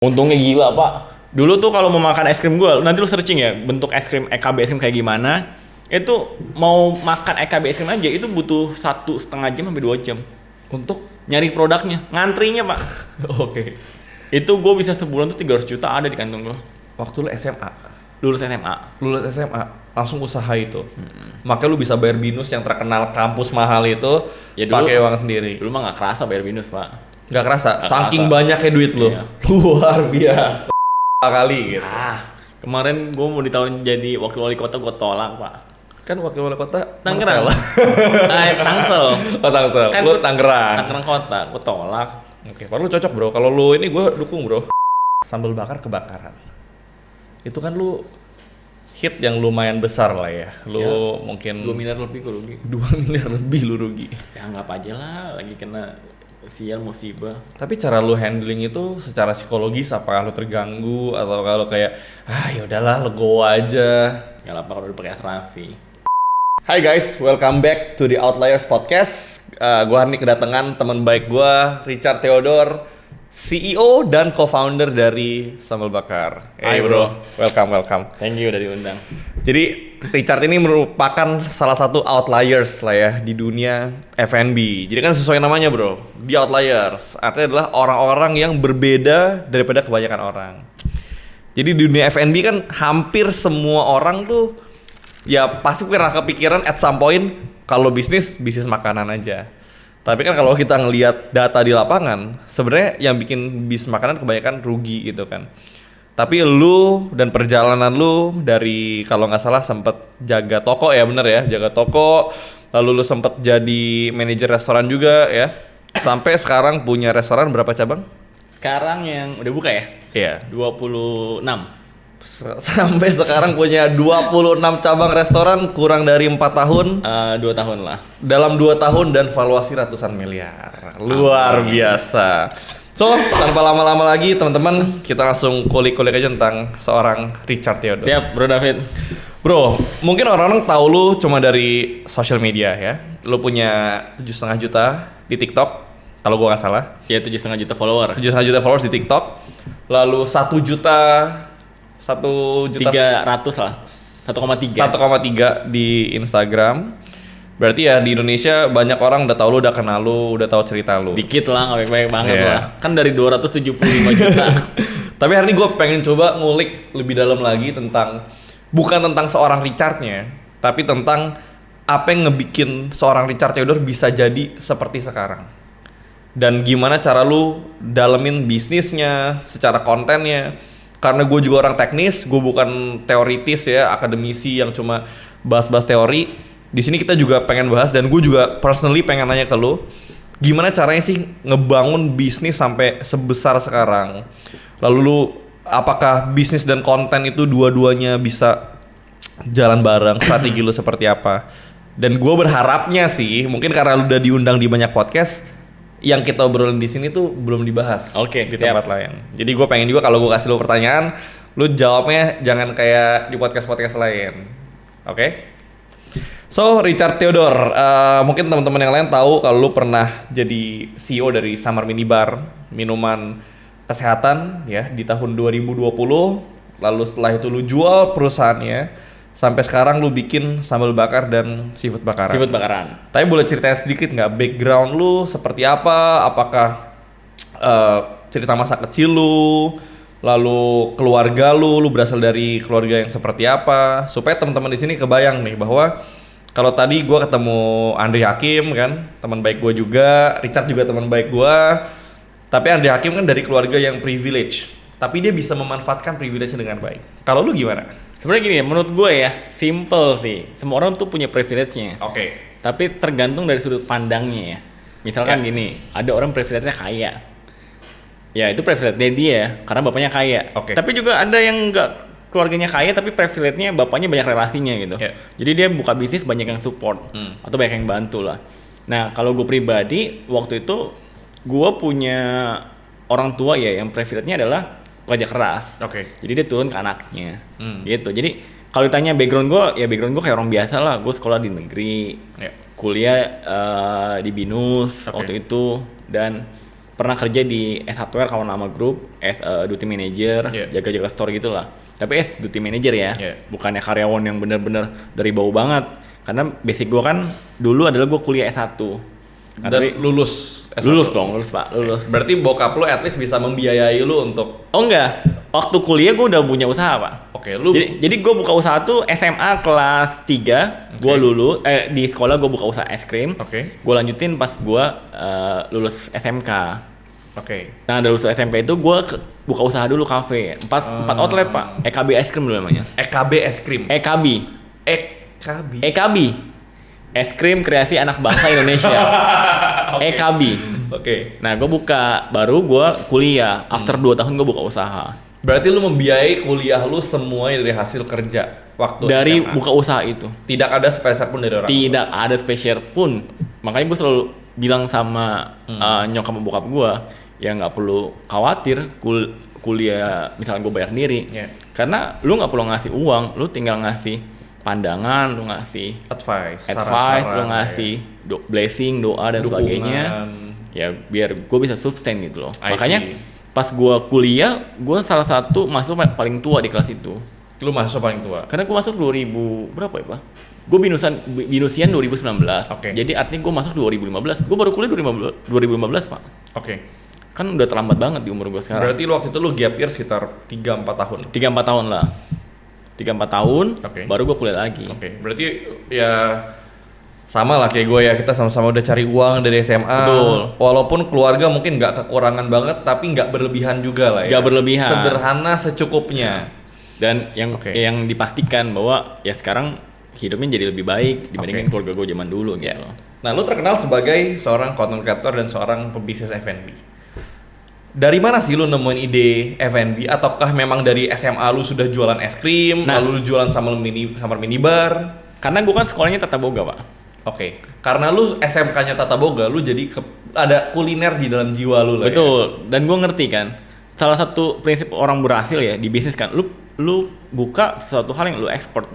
Untungnya gila pak. Dulu tuh kalau mau makan es krim gue, nanti lu searching ya bentuk es krim EKB es krim kayak gimana. Itu mau makan EKB es krim aja itu butuh 1,5 jam sampai 2 jam Untuk nyari produknya, ngantrinya pak. Oke. Itu gue bisa sebulan tuh 300 juta ada di kantong gue. Waktu lu SMA, Lulus SMA. lulus SMA langsung usaha itu. Makanya lu bisa bayar binus yang terkenal kampus mahal itu Ya dulu- pakai uang sendiri. Dulu mah nggak kerasa bayar binus pak. Nggak kerasa, Nggak saking kerasa. banyaknya duit lu. Iya. Luar biasa kali gitu. Kemarin gue mau ditawarin jadi wakil wali kota, gue tolak pak. Kan wakil wali kota Tangerang. Marcella. Tangsel. Oh, Tangsel. Kan Lu gua- Tangerang. Tangerang kota, gue tolak. Oke, baru lu cocok bro. Kalau lu ini gue dukung bro. Sambal bakar kebakaran. Itu kan lu hit yang lumayan besar lah ya. Lu Ya, mungkin 2 miliar lebih gue rugi. 2 miliar lebih lu rugi. Ya anggap aja lah lagi kena sial musibah. Tapi cara lu handling itu secara psikologis apakah lu terganggu atau kalau kayak ya udahlah legowo aja. Ya lah pak kalau udah pakai asuransi. Hai guys, welcome back to the Outliers Podcast. Gua hari ini kedatangan teman baik gua, Richard Theodore, CEO dan co-founder dari Sambal Bakar. Hai, bro. Welcome. Thank you udah diundang. Jadi Richard ini merupakan salah satu outliers lah ya di dunia F&B. Jadi kan sesuai namanya bro, di outliers. Artinya adalah orang-orang yang berbeda daripada kebanyakan orang. Jadi di dunia F&B kan hampir semua orang tuh ya pasti pernah kepikiran at some point kalau bisnis makanan aja. Tapi kan kalau kita ngelihat data di lapangan, sebenarnya yang bikin bisnis makanan kebanyakan rugi gitu kan. Tapi lu dan perjalanan lu dari kalau nggak salah sempet jaga toko ya, bener ya, jaga toko, lalu lu sempet jadi manajer restoran juga ya, sampai sekarang punya restoran berapa cabang? Sekarang yang udah buka ya? Iya. 26. Sampai sekarang punya 26 cabang restoran kurang dari 4 tahun. 2 tahun lah. Dalam 2 tahun dan valuasi ratusan miliar. Luar biasa. So, tanpa lama-lama lagi teman-teman, kita langsung kulik-kulik aja tentang seorang Richard Theodore. Siap bro David. Bro, mungkin orang-orang tahu lu cuma dari social media ya. Lu punya 7,5 juta di TikTok, kalau gua nggak salah. Ya 7,5 juta follower. 7,5 juta followers di TikTok. Lalu 1 juta 300 lah. 1,3. 1,3 di Instagram. Berarti ya di Indonesia banyak orang udah tahu lu, udah kenal lu, udah tahu cerita lu. Dikit lah, nggak baik-baik banget Iya. lah. Kan dari 275 juta. Tapi hari ini gue pengen coba ngulik lebih dalam lagi tentang bukan tentang seorang Richardnya, tapi tentang apa yang ngebikin seorang Richard Theodore bisa jadi seperti sekarang. Dan gimana cara lu dalemin bisnisnya, secara kontennya. Karena gue juga orang teknis, gue bukan teoritis ya, akademisi yang cuma bahas-bahas teori. Di sini kita juga pengen bahas dan gue juga personally pengen nanya ke lu, gimana caranya sih ngebangun bisnis sampai sebesar sekarang? Lalu lu apakah bisnis dan konten itu dua-duanya bisa jalan bareng? Strategi lu seperti apa? Dan gue berharapnya sih, mungkin karena lu udah diundang di banyak podcast, yang kita obrolin di sini tuh belum dibahas Oke, di siap. tempat lain. Jadi gue pengen juga kalau gue kasih lu pertanyaan, lu jawabnya jangan kayak di podcast-podcast lain. Oke? So, Richard Theodore, mungkin teman-teman yang lain tahu kalau lu pernah jadi CEO dari Summer Mini Bar, minuman kesehatan ya di tahun 2020. Lalu setelah itu lu jual perusahaannya, sampai sekarang lu bikin sambal bakar dan seafood bakaran. Seafood bakaran. Tapi boleh ceritain sedikit nggak background lu seperti apa? Apakah cerita masa kecil lu, lalu keluarga lu berasal dari keluarga yang seperti apa? Supaya teman-teman di sini kebayang nih bahwa kalau tadi gue ketemu Andri Hakim kan, teman baik gue juga, Richard juga teman baik gue. Tapi Andri Hakim kan dari keluarga yang privilege, tapi dia bisa memanfaatkan privilege-nya dengan baik. Kalau lu gimana? Sebenarnya gini ya, menurut gue ya, simple sih. Semua orang tuh punya privilege-nya. Oke. Tapi tergantung dari sudut pandangnya ya. Misalkan gini, ada orang privilege-nya kaya. Ya itu privilege-nya dia, karena bapaknya kaya. Oke. Tapi juga ada yang enggak keluarganya kaya tapi privilege-nya bapaknya banyak relasinya gitu. Yeah. Jadi dia buka bisnis banyak yang support atau banyak yang bantu lah. Nah kalau gue pribadi waktu itu gue punya orang tua ya yang privilege-nya adalah pekerja keras. Oke. Jadi dia turun ke anaknya gitu. Jadi kalau ditanya background gue kayak orang biasa lah. Gue sekolah di negeri, Yeah. kuliah di BINUS Oke. waktu itu dan pernah kerja di S1R kawan nama grup as duty manager, jaga-jaga store gitulah. Tapi as duty manager ya, bukannya karyawan yang bener-bener dari bawah banget. Karena basic gue kan dulu adalah gue kuliah S1. Nah, dan lulus S1. Lulus Pak, lulus. Berarti bokap lu at least bisa membiayai lu untuk... Oh enggak, waktu kuliah gue udah punya usaha Pak. Oke, lu... Jadi gue buka usaha tuh SMA kelas 3, gue lulus, di sekolah gue buka usaha es krim. Gue lanjutin pas gue lulus SMK. Nah dari lulus SMK itu gue buka usaha dulu kafe, 4 outlet Pak, EKB es krim dulu namanya. EKB es krim? EKB. EKB. Es krim kreasi anak bangsa Indonesia. EKB. Nah gue buka, baru gue kuliah, after 2 tahun gue buka usaha. Berarti lu membiayai kuliah lu semua dari hasil kerja waktu dari SMA. Buka usaha itu. Tidak ada spesial pun dari orang Tidak tua. Ada spesial pun. Makanya gue selalu bilang sama nyokap sama bokap gue, ya nggak perlu khawatir kuliah misalnya gue bayar sendiri. Karena lu nggak perlu ngasih uang, lu tinggal ngasih pandangan, lu ngasih advice, lu ngasih blessing, doa dan dukungan, sebagainya. Ya biar gue bisa sustain gitu loh. Makanya pas gue kuliah, gue salah satu masuk paling tua di kelas itu. Lu masuk paling tua? Karena gue masuk 2000 berapa ya Pak? Gue binusian 2019. Jadi artinya gue masuk 2015. Gue baru kuliah 2015 Pak. Kan udah terlambat banget di umur gue sekarang. Berarti waktu itu lu gap year sekitar 3-4 tahun? 3-4 tahun lah. 3-4 tahun, baru gue kuliah lagi. Berarti ya sama lah kayak gue ya, kita sama-sama udah cari uang dari SMA. Betul. Walaupun keluarga mungkin nggak kekurangan banget, tapi nggak berlebihan juga lah ya. Nggak berlebihan. Sederhana secukupnya. Dan yang dipastikan bahwa ya sekarang hidupnya jadi lebih baik dibandingin keluarga gue zaman dulu gitu. Nah, lu terkenal sebagai seorang content creator dan seorang pebisnis F&B. Dari mana sih lu nemuin ide F&B? Ataukah memang dari SMA lu sudah jualan es krim, lalu lu jualan summer minibar? Karena gue kan sekolahnya Tata Boga Pak. Karena lu SMK-nya Tata Boga, lu jadi ada kuliner di dalam jiwa lu lah. Betul. Dan gue ngerti kan, salah satu prinsip orang berhasil ya di bisnis kan, lu buka sesuatu hal yang lu ekspor.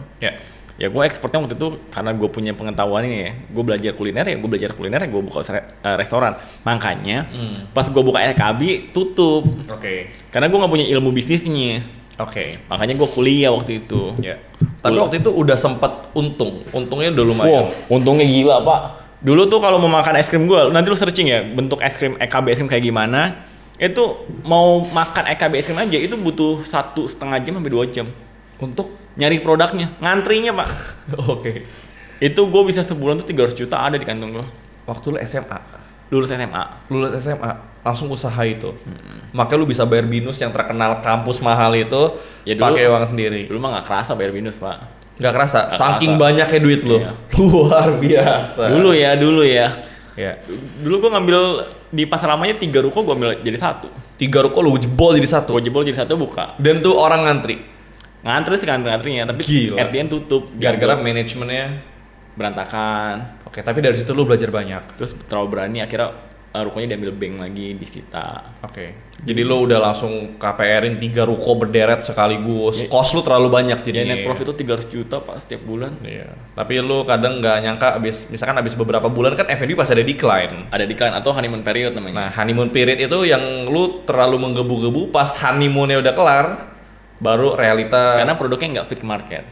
Ya gue ekspornya waktu itu karena gue punya pengetahuan ini ya, gue belajar kuliner ya, gue buka restoran. Makanya pas gue buka EKB tutup. Karena gue nggak punya ilmu bisnisnya. Makanya gue kuliah waktu itu. Tapi waktu itu udah sempat untungnya udah lumayan. Untungnya gila Pak. Dulu tuh kalau mau makan es krim gue, nanti lu searching ya bentuk es krim EKB es krim kayak gimana. Itu mau makan EKB es krim aja itu butuh 1,5 jam sampai 2 jam. Untuk nyari produknya, ngantrinya Pak. Itu gue bisa sebulan tuh 300 juta ada di kantong gue. Waktu lu SMA? Lulus SMA, langsung usaha itu. Makanya lu bisa bayar binus yang terkenal kampus mahal itu ya pakai uang sendiri. Dulu mah nggak kerasa bayar binus Pak. Nggak kerasa, saking banyaknya duit lu. Luar biasa. Dulu ya. Dulu gue ngambil di pasar lamanya 3 ruko, gue ambil jadi 1. 3 ruko lu jebol jadi 1? Gue jebol jadi 1 buka. Dan tuh orang ngantri? Ngantri sih ngantrinya, tapi at the end tutup. Gara-gara manajemennya berantakan. Tapi dari situ lu belajar banyak. Terus terlalu berani, akhirnya rukonya diambil bank lagi, disita. Jadi lu udah langsung KPR-in 3 ruko berderet sekaligus. Cost lu terlalu banyak jadinya. Net profit itu 300 juta Pak setiap bulan. Tapi lu kadang nggak nyangka misalkan abis beberapa bulan kan F&B pasti ada decline. Ada decline atau honeymoon period namanya. Nah, honeymoon period itu yang lu terlalu menggebu-gebu, pas honeymoonnya udah kelar baru realita. Karena produknya nggak fit market.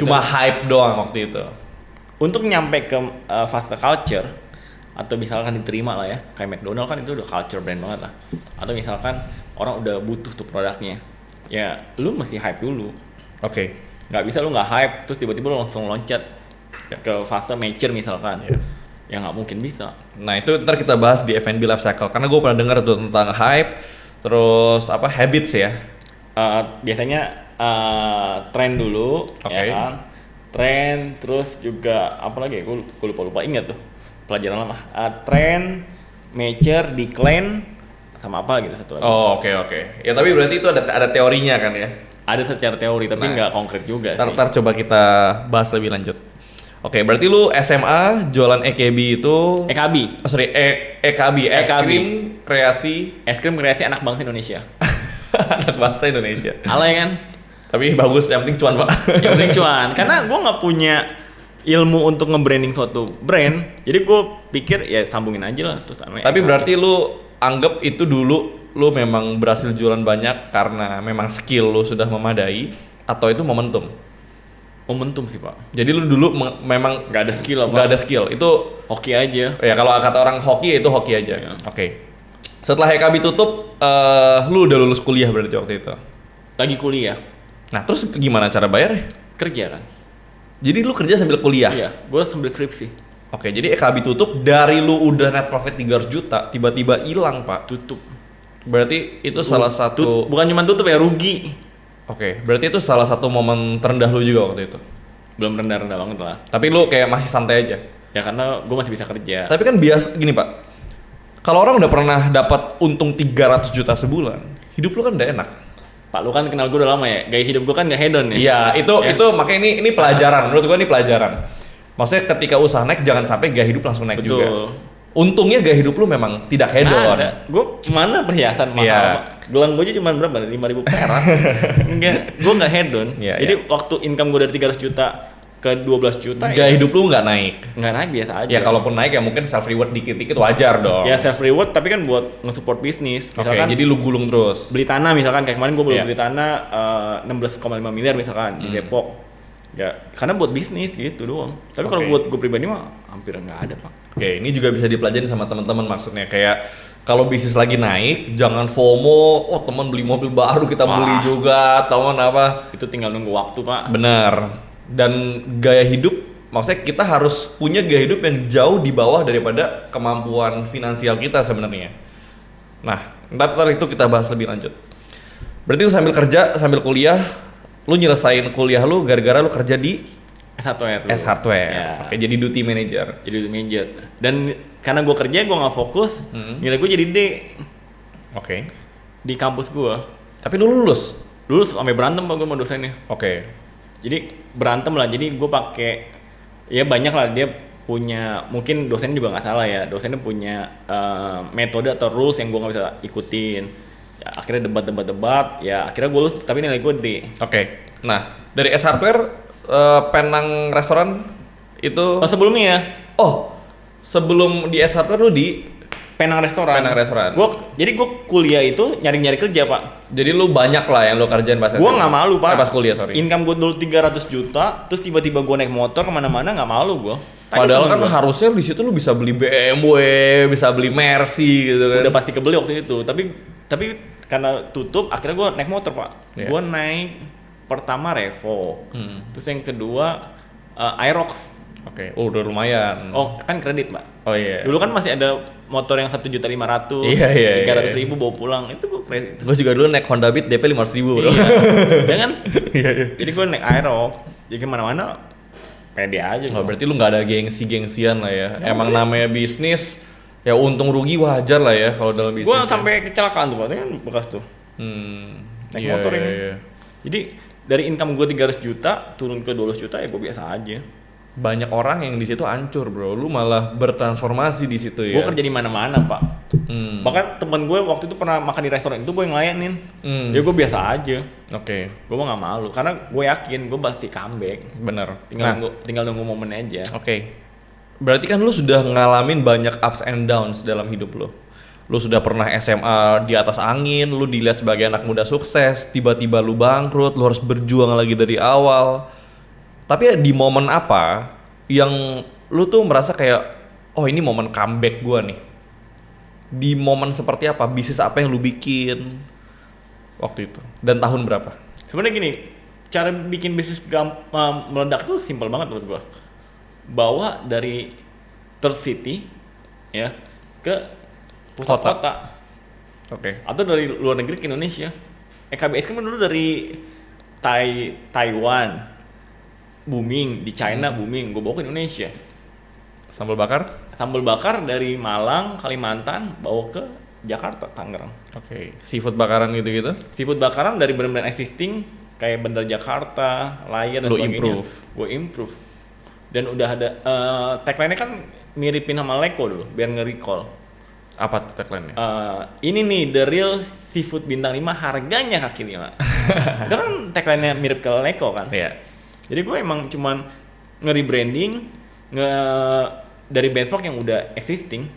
Cuma hype doang waktu itu. Untuk nyampe ke fast culture atau misalkan diterima lah ya, kayak McDonald kan itu udah culture brand banget lah. Atau misalkan orang udah butuh tuh produknya, ya lu mesti hype dulu. Nggak bisa lu nggak hype terus tiba-tiba lu langsung loncat ke fase mature misalkan. Ya nggak mungkin bisa. Nah itu ntar kita bahas di F&B Life Cycle, karena gue pernah dengar tuh tentang hype, terus habits ya. Biasanya tren dulu, ya kan? Tren, terus juga apa lagi? Gue lupa ingat tuh pelajaran lama. Tren, mature, decline, sama apa gitu satu lagi. Oke. Ya tapi berarti itu ada teorinya kan ya? Ada secara teori tapi nggak konkret juga sih. Ntar coba kita bahas lebih lanjut. Berarti lu SMA jualan EKB itu EKB. EKB, es krim kreasi anak bangsa Indonesia. Anak bangsa Indonesia. Alay kan? Tapi bagus, yang penting cuan Pak. Yang penting cuan, karena gue nggak punya ilmu untuk nge-branding suatu brand. Jadi gue pikir ya sambungin aja lah terus. Tapi berarti lu anggap itu dulu lu memang berhasil jualan banyak karena memang skill lu sudah memadai atau itu momentum? Momentum sih pak. Jadi lu dulu memang nggak ada skill apa? Nggak ada skill, itu hoki aja. Ya kalau kata orang hoki itu hoki aja. Ya. Oke. Setelah HKB tutup, lu udah lulus kuliah berarti waktu itu? Lagi kuliah. Nah terus gimana cara bayarnya? Kerja kan. Jadi lu kerja sambil kuliah? Iya, gue sambil skripsi. Oke, jadi HKB tutup, dari lu udah net profit 300 juta, tiba-tiba hilang pak? Tutup. Berarti itu salah satu... Bukan cuma tutup ya, rugi. Oke, berarti itu salah satu momen terendah lu juga waktu itu? Belum rendah-rendah banget lah. Tapi lu kayak masih santai aja? Ya karena gue masih bisa kerja. Tapi kan biasa, gini pak, kalau orang udah pernah dapat untung 300 juta sebulan, hidup lu kan udah enak. Pak, lu kan kenal gue udah lama ya, gaya hidup gue kan gak hedon ya? Iya, itu makanya ini pelajaran, menurut gue ini pelajaran. Maksudnya ketika usaha naik, jangan sampai gaya hidup langsung naik. Betul. Juga. Untungnya gaya hidup lu memang tidak hedon. Ada. Gue mana perhiasan mahal? Yeah. Gelang gue aja cuma berapa? 5.000 perak. Enggak, gue gak hedon. Yeah, jadi waktu income gue dari 300 juta ke 12 juta gaya hidup lu nggak naik? Nggak naik, biasa aja. Ya kalaupun naik ya mungkin self reward dikit-dikit wajar dong. Ya self reward tapi kan buat nge-support bisnis. Misalkan jadi lu gulung terus. Beli tanah misalkan, kayak kemarin gue beli tanah 16,5 miliar misalkan di Depok. Ya karena buat bisnis gitu doang. Tapi kalau buat gue pribadi mah hampir nggak ada pak. Oke, ini juga bisa dipelajari sama teman-teman, maksudnya kayak kalau bisnis lagi naik jangan FOMO, oh teman beli mobil baru kita beli juga, teman apa. Itu tinggal nunggu waktu pak. Bener. Dan gaya hidup, maksudnya kita harus punya gaya hidup yang jauh di bawah daripada kemampuan finansial kita sebenarnya. Nah, ntar itu kita bahas lebih lanjut. Berarti lu sambil kerja, sambil kuliah, lu nyelesain kuliah lu gara-gara lu kerja di S-Hardware. S-Hardware. Ya. Oke, jadi duty manager. Jadi duty manager. Dan karena gue kerja, gue nggak fokus, nilai gue jadi D. Oke. Di kampus gue. Tapi lu lulus? Lulus sampai berantem pak gue sama dosennya. Oke. Jadi berantem lah, jadi gue pakai ya banyak lah, dia punya, mungkin dosennya juga nggak salah ya, dosennya punya metode atau rules yang gue nggak bisa ikutin ya, akhirnya debat ya akhirnya gue lulus tapi nilai gue D. Oke. Nah dari S-Hardware Penang restoran itu sebelumnya ya? Sebelum di S-Hardware lu di Penang restoran. Jadi gue kuliah itu nyari kerja pak. Jadi lu banyak lah yang lu kerjain pas gue nggak malu pak. Pas kuliah sorry. Income gue dulu 300 juta, terus tiba-tiba gue naik motor kemana-mana nggak malu gue. Padahal kan harusnya di situ lu bisa beli BMW, bisa beli Mercy gitu kan. Udah pasti kebeli waktu itu. Tapi karena tutup, akhirnya gue naik motor pak. Yeah. Gue naik pertama Revo, terus yang kedua Aerox. Oke. Udah lumayan. Kan kredit pak. Oh iya. Dulu kan masih ada motor yang 1.500.000, 300.000 bawa pulang, itu gue kredit. Gue juga dulu naik Honda Beat DP 500.000 bro. Iya kan? Iya. Jadi gue naik Aerox, jadi kemana-mana pede aja. Berarti lu nggak ada gengsi-gengsian lah ya. Emang namanya bisnis, ya untung rugi wajar lah ya kalau dalam bisnis. Gue sampai kecelakaan tuh pak, kan bekas tuh. Naik motor ini. Jadi dari income gue 300 juta turun ke 200 juta ya gue biasa aja. Banyak orang yang di situ hancur bro, lu malah bertransformasi di situ ya. Gue kerja di mana-mana pak. Bahkan temen gue waktu itu pernah makan di restoran itu gue yang ngelayanin. Ya gue biasa aja. Oke. Gue mah nggak malu karena gue yakin gue pasti comeback. Bener. Tinggal nunggu momen aja. Oke. Berarti kan lu sudah ngalamin banyak ups and downs dalam hidup lu. Lu sudah pernah SMA di atas angin, lu dilihat sebagai anak muda sukses, tiba-tiba lu bangkrut, lu harus berjuang lagi dari awal. Tapi di momen apa yang lu tuh merasa kayak, oh ini momen comeback gua nih? Di momen seperti apa? Bisnis apa yang lu bikin waktu itu? Dan tahun berapa? Sebenarnya gini, cara bikin bisnis meledak tuh simpel banget menurut gua. Bawa dari third city ya ke pusat kota. Oke. Atau dari luar negeri ke Indonesia. KBS kan dulu dari Taiwan booming, di China booming, gue bawa ke Indonesia. Sambal bakar? Sambal bakar dari Malang, Kalimantan, bawa ke Jakarta, Tangerang. Oke. Seafood bakaran gitu-gitu? Seafood bakaran dari brand-brand existing kayak Bandar Jakarta, Lion dan sebagainya. Gue improve. Dan udah ada tagline-nya kan miripin sama Leko dulu, biar nge-recall. Apa tagline-nya? Ini nih the real seafood bintang 5 harganya kaki 5. Itu kan tagline-nya mirip ke Leko kan? Iya. Jadi gue emang cuman nge-rebranding, dari benchmark yang udah existing,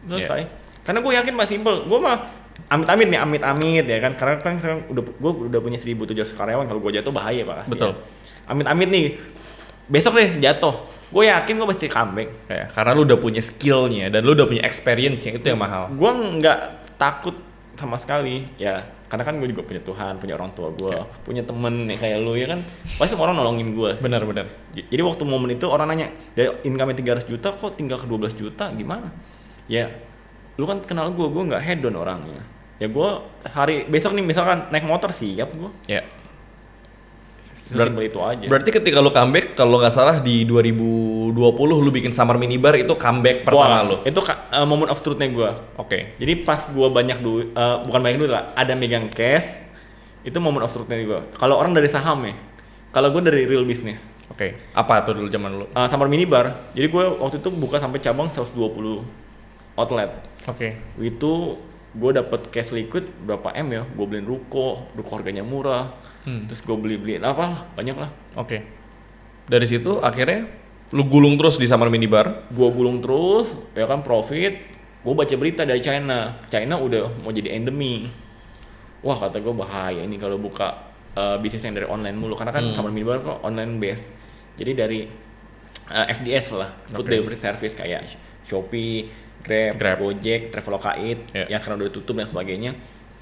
selesai. Karena gue yakin masih simple, gue mah amit-amit nih, amit-amit ya kan, karena kan sekarang gue udah punya 1.700 karyawan, kalau gue jatuh bahaya Pak pasti. Betul. Ya. Amit-amit nih, besok deh jatuh, gue yakin gue pasti comeback. Ya, karena lu udah punya skillnya dan lu udah punya experience-nya, itu yang mahal. Gue nggak takut sama sekali, ya karena kan gue juga punya Tuhan, punya orang tua gue, punya temen nih kayak lu ya kan, pasti orang nolongin gue. Benar. Jadi waktu momen itu orang nanya, dari income 300 juta kok tinggal ke 12 juta gimana? Ya, lu kan kenal gue nggak hedon orangnya. Ya gue hari besok nih misalkan naik motor siap gue. Ya. Itu aja. Berarti ketika lu comeback, kalau nggak salah di 2020 lu bikin Summer Minibar, itu comeback pertama lu. Itu moment of truth-nya gue. Oke. Jadi pas gue banyak duit, bukan banyak duit lah, ada megang cash, itu moment of truth-nya gue. Kalau orang dari saham ya, kalau gue dari real business. Oke. Apa tuh dulu zaman lu? Summer Minibar. Jadi gue waktu itu buka sampai cabang 120 outlet. Oke. Itu gue dapet cash liquid berapa M ya, gue beliin ruko harganya murah, terus gue beliin apa lah, banyak lah. Oke. Dari situ akhirnya lu gulung terus di Summer Minibar. Gue gulung terus, ya kan profit. Gue baca berita dari China udah mau jadi endemi. Wah kata gue bahaya ini kalau buka bisnis yang dari online mulu, karena kan Summer Minibar kok online base. Jadi dari FDS lah, food delivery service kayak Shopee, Grab, Gojek, Traveloka Eat, yang sekarang udah tutup dan sebagainya.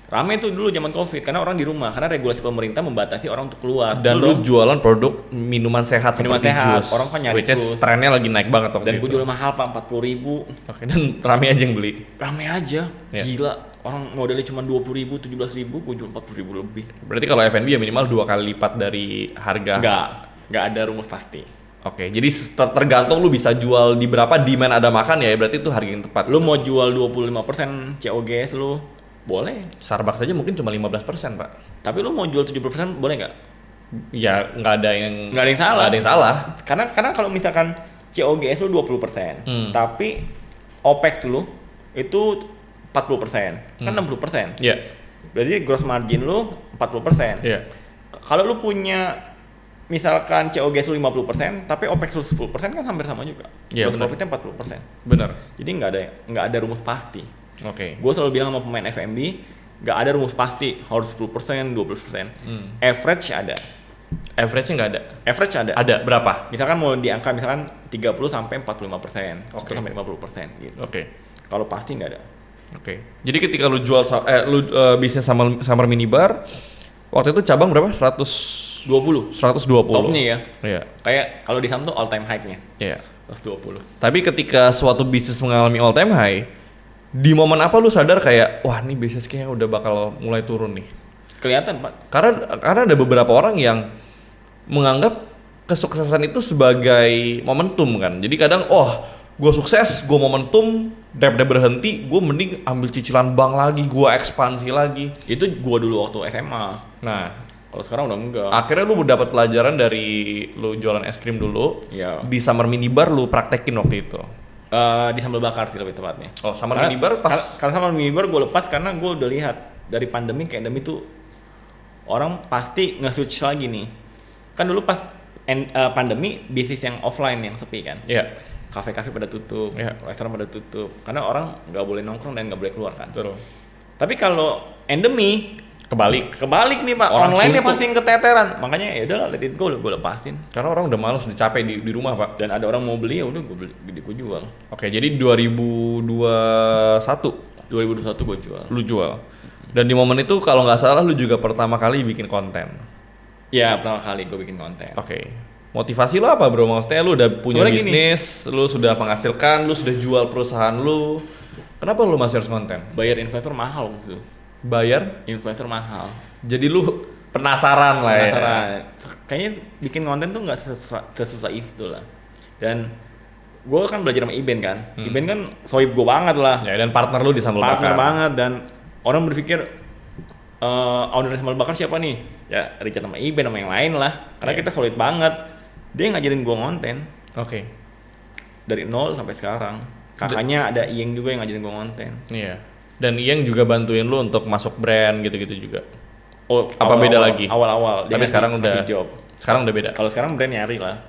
Rame tuh dulu zaman Covid karena orang di rumah, karena regulasi pemerintah membatasi orang untuk keluar. Dan lu jualan produk minuman sehat seperti jus. Orang kan nyari jus. Trennya lagi naik banget waktu itu. Dan gue jual mahal Pak, 40.000. Oke, dan rame aja yang beli. Rame aja. Gila. Orang modalnya cuma 20.000, 17.000, gue jual 40.000 lebih. Berarti kalau F&B ya minimal 2 kali lipat dari harga. Enggak ada rumus pasti. Oke, jadi tergantung lu bisa jual di berapa, demand ada makan ya, berarti itu harga yang tepat. Lu mau jual 25% COGS lu, boleh. Starbucks aja mungkin cuma 15%, Pak. Tapi lu mau jual 70% boleh nggak? Ya, nggak ada yang salah. Nggak ada yang salah. Karena kalau misalkan COGS lu 20%, tapi OPEX lu itu 40%, kan 60%. Iya. Berarti gross margin lu 40%. Iya. Kalau lu punya misalkan COGS lu 50%, tapi OPEX lu 10% kan hampir sama juga. Iya, gross profitnya 40%. Benar. Jadi nggak ada rumus pasti. Oke. Gue selalu bilang sama pemain F&B, nggak ada rumus pasti harus 10%, 20%. Average ada. Average-nya nggak ada? Average ada. Ada, berapa? Misalkan mau di angka misalkan 30 sampai 45%, atau sampai 50% gitu. Oke. Kalau pasti nggak ada. Oke. Jadi ketika lu jual bisnis Summer Minibar, waktu itu cabang berapa? 120. Topnya ya. Iya. Kayak kalau di saham tuh all time high-nya. Iya. 120. Tapi ketika suatu bisnis mengalami all time high, di momen apa lu sadar kayak, wah ini bisnis kayaknya udah bakal mulai turun nih? Kelihatan Pak. Karena ada beberapa orang yang menganggap kesuksesan itu sebagai momentum kan. Jadi kadang, gue sukses, gue momentum, daripada berhenti, gue mending ambil cicilan bank lagi, gue ekspansi lagi. Itu gue dulu waktu SMA. Nah, kalau sekarang udah enggak. Akhirnya lu dapat pelajaran dari lu jualan es krim dulu. Iya. Di Summer Minibar lu praktekin waktu itu. Di sambal bakar sih lebih tepatnya. Summer Minibar pas. Karena Summer Minibar gue lepas karena gue udah lihat dari pandemi ke endemi tuh orang pasti nge-switch lagi nih. Kan dulu pas pandemi bisnis yang offline yang sepi kan. Iya. Kafe-kafe pada tutup, restoran pada tutup. Karena orang nggak boleh nongkrong dan nggak boleh keluar kan. Betul. Tapi kalau endemi kebalik nih Pak. Online-nya pasti keteteran. Makanya ya udah let it go, gue lepasin. Karena orang udah males, udah capek di rumah Pak. Dan ada orang mau beli ya udah gue jual. Oke, jadi 2021 gue jual. Lu jual. Dan di momen itu kalau nggak salah lu juga pertama kali bikin konten. Ya, pertama kali gue bikin konten. Oke. Motivasi lo apa bro? Maksudnya lu udah punya bisnis, lu sudah menghasilkan, lu sudah jual perusahaan lu. Kenapa lu masih harus konten? Bayar investor mahal gitu. Bayar? Investor mahal. Jadi lu penasaran lah ya? Kayaknya bikin konten tuh nggak sesusah itu lah. Dan gue kan belajar sama Iben kan. Iben kan sohib gue banget lah. Ya, dan partner lu di Sambal Bakar. Partner banget, dan orang berpikir owner Sambal Bakar siapa nih? Ya Richard sama Iben sama yang lain lah. Karena kita solid banget. Dia ngajarin gue konten. Oke. Dari nol sampai sekarang. Kakaknya ada Iyeng juga yang ngajarin gue konten. Iya. Dan Iyeng juga bantuin lu untuk masuk brand gitu-gitu juga. Oh, apa beda lagi? Awal-awal. Tapi sekarang udah job. Sekarang udah beda. Kalau sekarang brand nyari lah.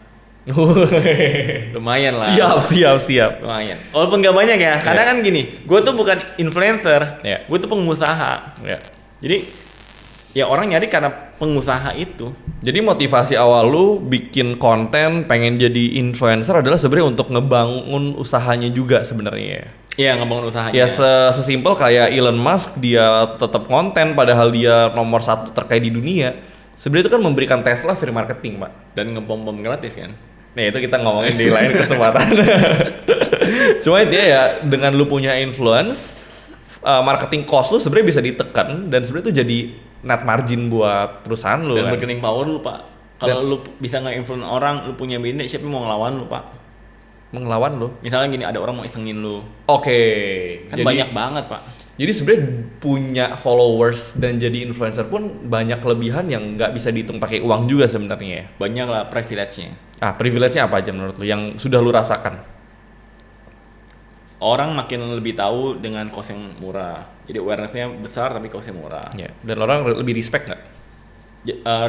Lumayan lah. Siap. Lumayan. Walaupun gak banyak ya, karena kan gini, gue tuh bukan influencer, gue tuh pengusaha. Jadi ya orang nyari karena pengusaha itu. Jadi motivasi awal lu bikin konten, pengen jadi influencer adalah sebenarnya untuk ngebangun usahanya juga sebenarnya. Iya, ngebangun usahanya. Ya sesimpel kayak Elon Musk, dia tetap konten padahal dia nomor 1 terkait di dunia. Sebenarnya itu kan memberikan Tesla free marketing, Pak. Dan ngebom-bom gratis kan. Nah itu kita ngomongin di lain kesempatan. Cuma dia ya dengan lu punya influence, marketing cost lu sebenarnya bisa ditekan dan sebenarnya itu jadi net margin buat perusahaan lu. Dan kan. bargaining power lu, Pak. Kalau lu bisa nge-influence orang, lu punya bini, siapa yang mau ngelawan lu, Pak? Mengelawan lu? Misalnya gini, ada orang mau isengin lu. Oke. Kan jadi, banyak banget, Pak. Jadi sebenarnya punya followers dan jadi influencer pun banyak kelebihan yang nggak bisa dihitung pakai uang juga sebenarnya ya. Banyak lah privilege-nya. Privilege-nya apa aja menurut lu yang sudah lu rasakan? Orang makin lebih tahu dengan cost yang murah. Jadi awareness-nya besar tapi cost-nya murah. Ya. Dan orang lebih respect nggak?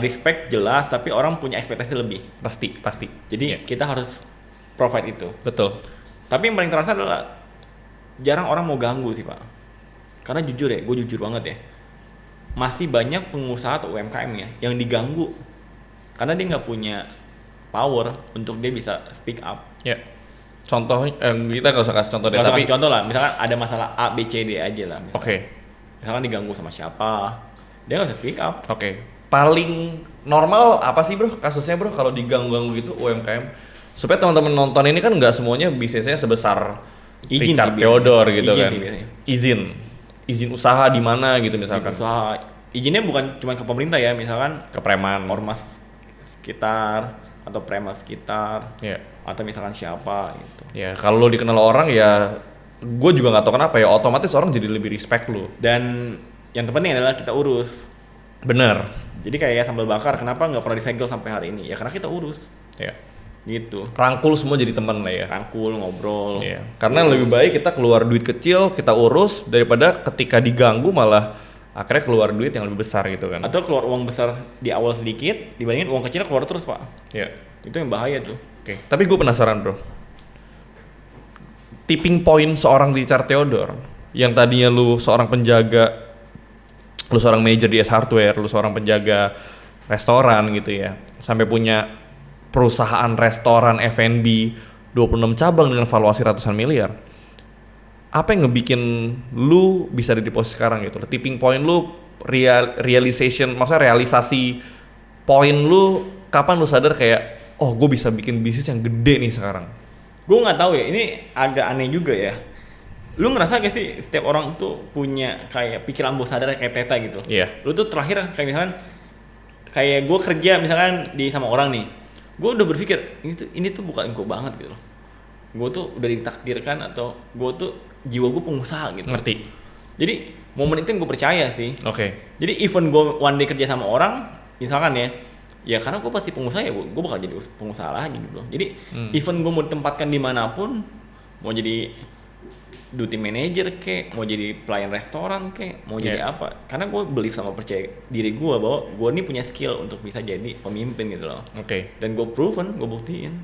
Respect jelas, tapi orang punya ekspektasi lebih. Pasti. Jadi kita harus provide itu. Betul. Tapi yang paling terasa adalah jarang orang mau ganggu sih, Pak. Karena jujur ya, gue jujur banget ya. Masih banyak pengusaha atau UMKM ya yang diganggu. Karena dia nggak punya power untuk dia bisa speak up. Ya. Contoh, kita nggak usah kasih contoh deh. Tapi contoh lah, misalkan ada masalah A, B, C, D aja lah. Oke. Misalkan diganggu sama siapa, dia nggak bisa speak up. Oke. Paling normal apa sih bro kasusnya bro kalau diganggu-ganggu gitu UMKM? Supaya teman-teman nonton ini kan nggak semuanya bisnisnya sebesar Richard Theodore gitu kan. Izin usaha di mana gitu misalkan. Usaha. Izinnya bukan cuma ke pemerintah ya, misalkan ke preman, ormas sekitar atau preman sekitar. Atau misalkan siapa gitu. Ya, kalau lo dikenal orang ya gue juga nggak tahu kenapa ya otomatis orang jadi lebih respect lo. Dan yang terpenting adalah kita urus. Bener. Jadi kayak sambal bakar kenapa nggak pernah disegel sampai hari ini? Ya karena kita urus. Ya. Gitu. Rangkul semua jadi teman lah ya. Rangkul, ngobrol. Iya. Karena lebih baik kita keluar duit kecil, kita urus daripada ketika diganggu malah akhirnya keluar duit yang lebih besar gitu kan. Atau keluar uang besar di awal sedikit dibandingin uang kecil keluar terus, Pak. Iya. Itu yang bahaya tuh. Oke. Tapi gue penasaran, bro. Tipping point seorang Richard Theodore yang tadinya lu seorang penjaga, lu seorang manajer di S Hardware, lu seorang penjaga restoran gitu ya, sampai punya perusahaan restoran F&B 26 cabang dengan valuasi ratusan miliar. Apa yang ngebikin lu bisa ada di posisi sekarang gitu? Tipping point lu, realisasi poin lu, kapan lu sadar kayak, oh gue bisa bikin bisnis yang gede nih sekarang? Gue nggak tahu ya, ini agak aneh juga ya. Lu ngerasa gak sih setiap orang tuh punya kayak pikiran bawah sadar kayak Teta gitu? Iya. Lu tuh terakhir kayak misalkan kayak gue kerja misalkan di sama orang nih, gue udah berpikir ini tuh bukan gue banget gitu loh. Gue tuh udah ditakdirkan atau gue tuh jiwa gue pengusaha gitu. Ngerti. Jadi momen itu yang gue percaya sih. Oke. Jadi even gue one day kerja sama orang, misalkan ya karena gue pasti pengusaha ya gue bakal jadi pengusaha lagi gitu. Jadi even gue mau ditempatkan dimanapun, mau jadi duty manager kek, mau jadi pelayan restoran kek, mau jadi apa, karena gue believe sama percaya diri gue bahwa gue ini punya skill untuk bisa jadi pemimpin gitu loh. Oke. Dan gue proven, gue buktiin.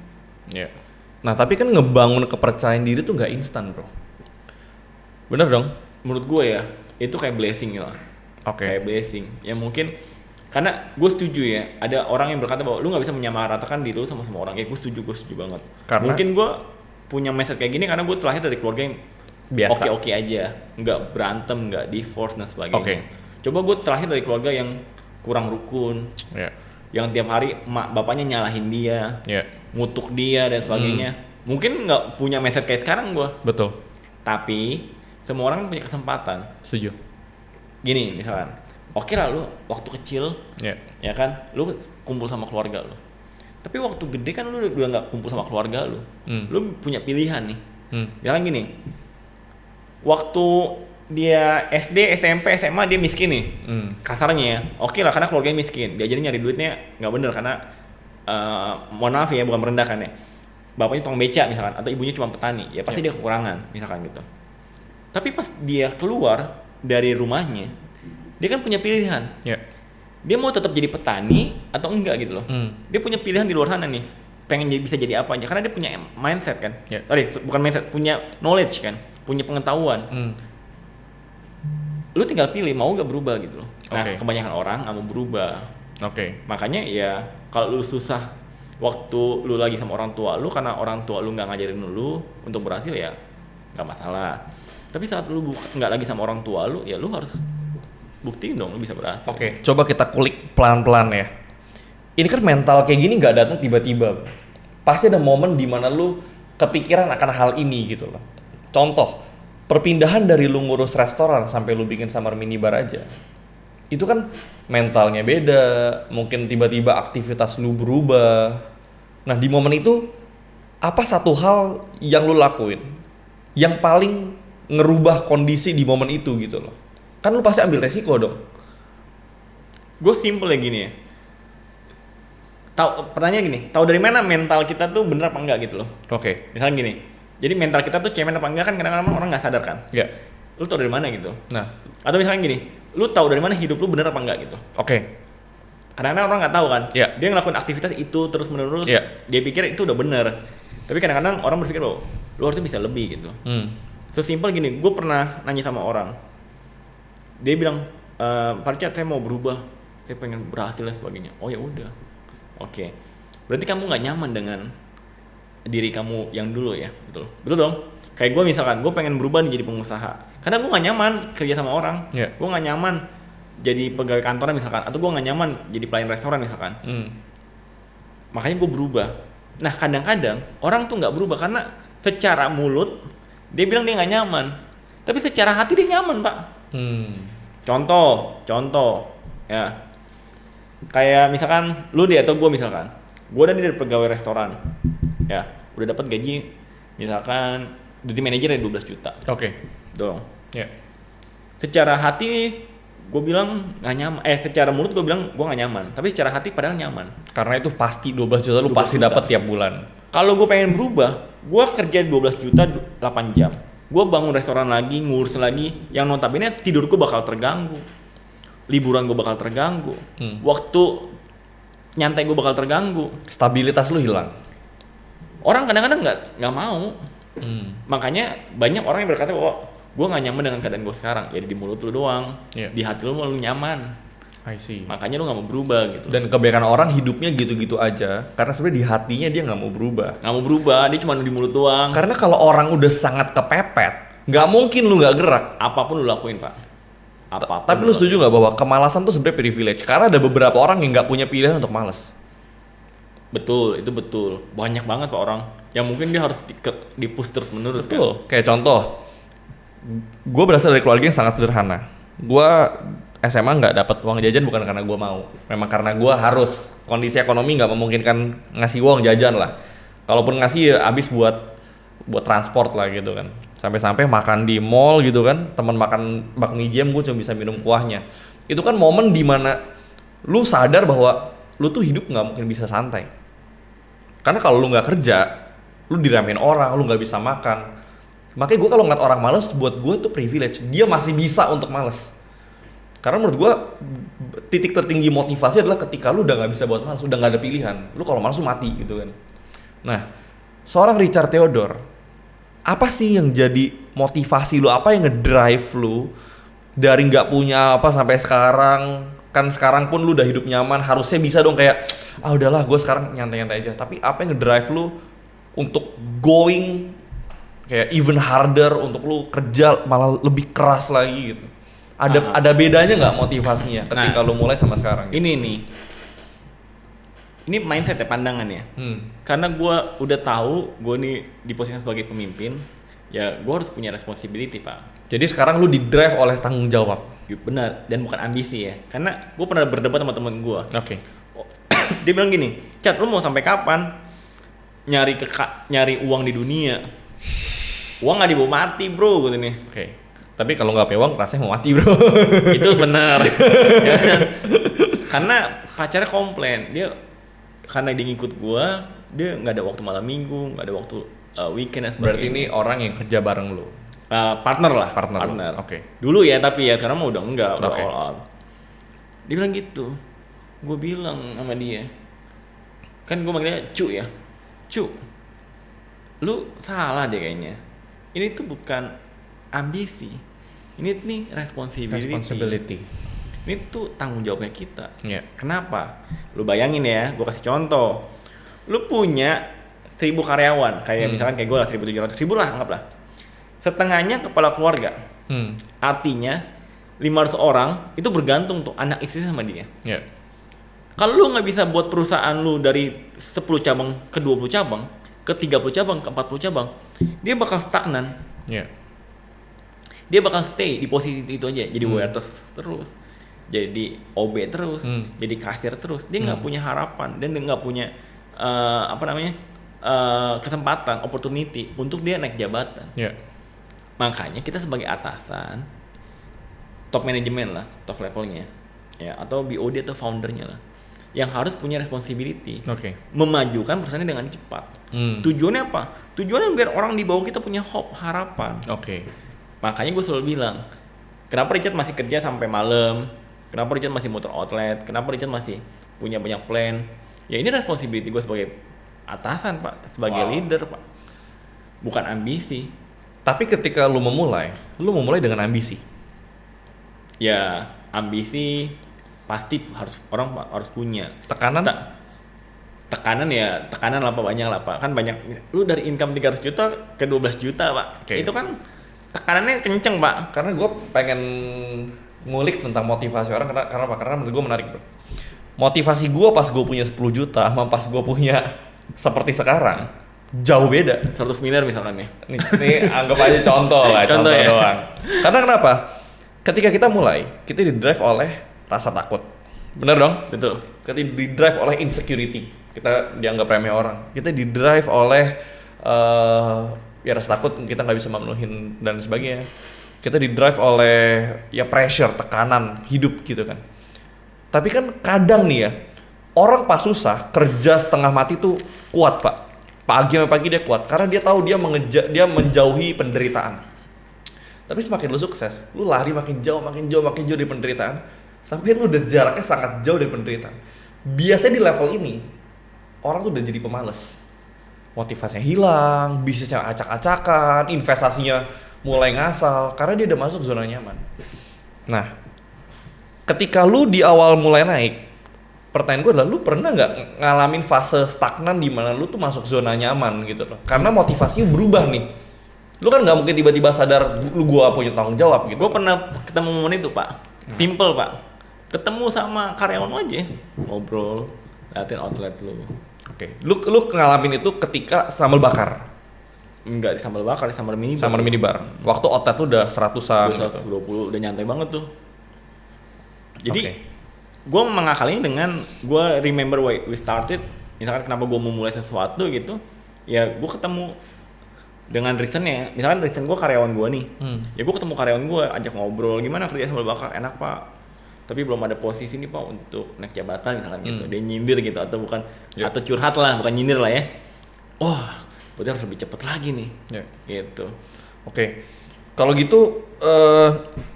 Nah tapi kan ngebangun kepercayaan diri tuh nggak instan bro. Bener dong? Menurut gue ya itu kayak blessing lah. Kayak blessing yang mungkin karena gue setuju ya, ada orang yang berkata bahwa lu nggak bisa menyamaratakan diri lu sama semua orang. Ya gue setuju banget. Karena mungkin gue punya mindset kayak gini karena gue terlahir dari keluarga yang biasa, oke aja, nggak berantem, nggak divorce dan sebagainya. Coba gue terlahir dari keluarga yang kurang rukun, yang tiap hari bapaknya nyalahin dia, ngutuk dia dan sebagainya. Mungkin nggak punya mindset kayak sekarang gue. Betul. Tapi semua orang punya kesempatan. Setuju. Gini misalkan, oke lah lu waktu kecil, ya kan, lu kumpul sama keluarga lu. Tapi waktu gede kan lu udah nggak kumpul sama keluarga lu. Lu punya pilihan nih. Misalkan gini, waktu dia SD, SMP, SMA dia miskin nih, kasarnya ya. Oke lah karena keluarganya miskin, diajarin nyari duitnya nggak bener karena mohon maaf ya bukan merendahkan ya. Bapaknya tukang beca misalkan atau ibunya cuma petani, ya pasti dia kekurangan misalkan gitu. Tapi pas dia keluar dari rumahnya, dia kan punya pilihan. Dia mau tetap jadi petani atau enggak gitu loh. Dia punya pilihan di luar sana nih. pengen bisa jadi apa aja, karena dia punya mindset kan. Yeah. Sorry, bukan mindset, punya knowledge kan, punya pengetahuan. Lu tinggal pilih mau gak berubah gitu loh. Nah, kebanyakan orang gak mau berubah. Makanya ya kalau lu susah waktu lu lagi sama orang tua lu karena orang tua lu gak ngajarin lu untuk berhasil, ya gak masalah. Tapi saat lu gak lagi sama orang tua lu, ya lu harus buktiin dong lu bisa berhasil. Coba kita kulik pelan-pelan ya. Ini kan mental kayak gini gak datang tiba-tiba. Pasti ada momen dimana lu kepikiran akan hal ini gitu loh. Contoh, perpindahan dari lu ngurus restoran sampai lu bikin summer minibar aja. Itu kan mentalnya beda, mungkin tiba-tiba aktivitas lu berubah. Nah di momen itu, apa satu hal yang lu lakuin yang paling ngerubah kondisi di momen itu gitu loh? Kan lu pasti ambil resiko dong. Gue simple ya gini ya. Pertanyaan gini, tahu dari mana mental kita tuh bener apa enggak gitu loh? Misalnya gini, jadi mental kita tuh cemen apa enggak kan kadang-kadang orang nggak sadar kan? Iya. Lu tahu dari mana gitu? Nah. Atau misalnya gini, lu tahu dari mana hidup lu bener apa enggak gitu? Kadang-kadang orang nggak tahu kan? Yeah. Dia ngelakuin aktivitas itu terus menerus, dia pikir itu udah bener. Tapi kadang-kadang orang berpikir bahwa lu harusnya bisa lebih gitu. Sesimpel gini, gue pernah nanya sama orang, dia bilang, Pak Richard, saya mau berubah, saya pengen berhasil dan sebagainya. Oh ya udah. Berarti kamu nggak nyaman dengan diri kamu yang dulu ya, betul dong. Kayak gue misalkan, gue pengen berubah jadi pengusaha, karena gue nggak nyaman kerja sama orang, gue nggak nyaman jadi pegawai kantoran misalkan, atau gue nggak nyaman jadi pelayan restoran misalkan. Makanya gue berubah. Nah kadang-kadang orang tuh nggak berubah karena secara mulut dia bilang dia nggak nyaman, tapi secara hati dia nyaman, Pak. Contoh ya. Kayak misalkan lu dia atau gue misalkan, gue dan dia dari pegawai restoran, ya udah dapat gaji misalkan duty manager ya 12 juta. Dong. Secara hati gue bilang nggak nyaman, secara mulut gue bilang gue nggak nyaman, tapi secara hati padahal nyaman. Karena itu pasti 12 juta lu pasti dapat tiap bulan. Kalau gue pengen berubah, gue kerja 12 juta 8 jam, gue bangun restoran lagi, ngurus lagi, yang notabene tidur gue bakal terganggu. Liburan gue bakal terganggu, waktu nyantai gue bakal terganggu, stabilitas lu hilang. Orang kadang-kadang nggak mau, makanya banyak orang yang berkata bahwa gue nggak nyaman dengan keadaan gue sekarang. Ya di mulut lu doang, di hati lu nyaman. I see. Makanya lu nggak mau berubah gitu. Dan kebanyakan orang hidupnya gitu-gitu aja, karena sebenarnya di hatinya dia nggak mau berubah. Dia cuma di mulut doang. Karena kalau orang udah sangat kepepet, nggak mungkin lu nggak gerak. Apapun lu lakuin, Pak. Tapi lu setuju nggak bahwa kemalasan tuh sebenarnya privilege? Karena ada beberapa orang yang nggak punya pilihan untuk malas. Betul, itu betul. Banyak banget Pak orang yang mungkin dia harus di-push terus menerus. Betul. Kan? Kayak contoh, gue berasal dari keluarga yang sangat sederhana. Gue SMA nggak dapat uang jajan bukan karena gue mau, memang karena gue harus. Kondisi ekonomi nggak memungkinkan ngasih uang jajan lah. Kalaupun ngasih ya habis buat transport lah gitu kan. Sampai-sampai makan di mall gitu kan, teman makan bakmi jam gue cuma bisa minum kuahnya. Itu kan momen dimana lu sadar bahwa lu tuh hidup nggak mungkin bisa santai. Karena kalau lu nggak kerja, lu diramein orang, lu nggak bisa makan. Makanya gue kalau ngeliat orang malas, buat gue tuh privilege. Dia masih bisa untuk malas. Karena menurut gue titik tertinggi motivasi adalah ketika lu udah nggak bisa buat malas, udah nggak ada pilihan. Lu kalau malas lu mati gitu kan. Nah, seorang Richard Theodore, apa sih yang jadi motivasi lu? Apa yang ngedrive lu dari nggak punya apa sampai sekarang? Kan sekarang pun lu udah hidup nyaman, harusnya bisa dong kayak udahlah gue sekarang nyantai-nyantai aja. Tapi apa yang ngedrive lu untuk going kayak even harder, untuk lu kerja malah lebih keras lagi gitu? Ada bedanya nggak motivasinya ketika lu mulai sama sekarang? Gitu? Ini mindset ya, pandangan ya. Karena gue udah tahu gue nih diposisikan sebagai pemimpin, ya gue harus punya responsibility, Pak. Jadi sekarang lu di-drive oleh tanggung jawab. Benar, dan bukan ambisi ya. Karena gue pernah berdebat sama temen gue. Oh, dia bilang gini, Cat, lu mau sampai kapan nyari uang di dunia? Uang nggak dibawa mati, bro, gitu nih. Tapi kalau nggak punya uang, rasanya mau mati, bro. Itu benar. Ya kan? Karena pacarnya komplain, karena dia ngikut gua, dia nggak ada waktu malam minggu, nggak ada waktu weekend dan sebagainya. Berarti ini orang yang kerja bareng lu? Partner. Dulu ya, tapi ya sekarang mah udah enggak, udah all out. Dia bilang gitu, gue bilang sama dia, kan gue manggilnya cu ya, lu salah deh kayaknya. Ini tuh bukan ambisi, ini nih responsibility. Ini tuh tanggung jawabnya kita. Kenapa? Lu bayangin ya, gue kasih contoh. Lu punya 1.000 karyawan, kayak misalkan kayak gue lah 1.700, 1.000 lah anggaplah. Setengahnya kepala keluarga. Artinya 500 orang itu bergantung tuh anak istri sama dia. Kalau lu nggak bisa buat perusahaan lu dari 10 cabang ke 20 cabang, ke 30 cabang, ke 40 cabang, dia bakal stagnan. Dia bakal stay di posisi itu aja, jadi waiters terus, jadi OB terus, jadi kasir terus. Dia nggak punya harapan dan dia nggak punya kesempatan, opportunity untuk dia naik jabatan. Makanya kita sebagai atasan, top manajemen lah, top levelnya, ya, atau BOD atau foundernya lah, yang harus punya responsibility, memajukan perusahaannya dengan cepat. Tujuannya apa? Tujuannya biar orang di bawah kita punya hope, harapan. Makanya gue selalu bilang, kenapa Richard masih kerja sampai malam? Kenapa Richard masih muter outlet? Kenapa Richard masih punya banyak plan? Ya ini responsibility gue sebagai atasan, Pak, sebagai leader, Pak. Bukan ambisi. Tapi ketika lu memulai dengan ambisi. Ya, ambisi pasti orang harus punya. Tekanan lah Pak, banyak lah Pak. Kan banyak, lu dari income 300 juta ke 12 juta Pak. Itu kan tekanannya kenceng Pak. Karena gue pengen ngulik tentang motivasi orang karena apa? Karena menurut gue menarik bro. Motivasi gue pas gue punya 10 juta sama pas gue punya seperti sekarang jauh beda. 100 miliar misalnya nih. Nih anggap aja contoh lah, contoh ya. Doang. Karena kenapa? Ketika kita mulai, kita di-drive oleh rasa takut. Bener dong? Betul. Kita di-drive oleh insecurity. Kita dianggap remeh orang. Kita di-drive oleh ya rasa takut kita nggak bisa memenuhin dan sebagainya. Kita di-drive oleh ya pressure, tekanan hidup gitu kan. Tapi kan kadang nih ya, orang pas susah kerja setengah mati tuh kuat Pak. Pagi sampai pagi dia kuat karena dia tahu dia menjauhi penderitaan. Tapi semakin lu sukses, lu lari makin jauh dari penderitaan sampai lu udah jaraknya sangat jauh dari penderitaan. Biasanya di level ini orang tuh udah jadi pemalas. Motivasinya hilang, bisnisnya acak-acakan, investasinya mulai ngasal karena dia udah masuk zona nyaman. Nah, ketika lu di awal mulai naik, pertanyaan gue adalah lu pernah nggak ngalamin fase stagnan di mana lu tuh masuk zona nyaman gitu loh? Karena motivasinya berubah nih. Lu kan nggak mungkin tiba-tiba sadar gua punya tanggung jawab gitu. Gue pernah ketemu momen itu Pak. Simple Pak. Ketemu sama karyawan aja, ngobrol, liatin outlet lu. Lu ngalamin itu ketika sambal bakar? Enggak di sambal bakar, di sambal minibar. Sambal minibar. Waktu outlet tuh udah 100-an. 120 udah nyantai banget tuh. Jadi gue mengakalinya dengan gue remember why we started. Misalkan kenapa gue memulai sesuatu gitu, ya gue ketemu dengan reasonnya. Misalkan reason gue karyawan gue nih, ya gue ketemu karyawan gue, ajak ngobrol, gimana kerja sambal bakar, enak Pak, tapi belum ada posisi nih Pak untuk naik jabatan misalkan gitu. Dia nyindir gitu atau bukan atau curhat lah, bukan nyindir lah ya. Berarti harus lebih cepet lagi nih. Gitu. Kalau gitu,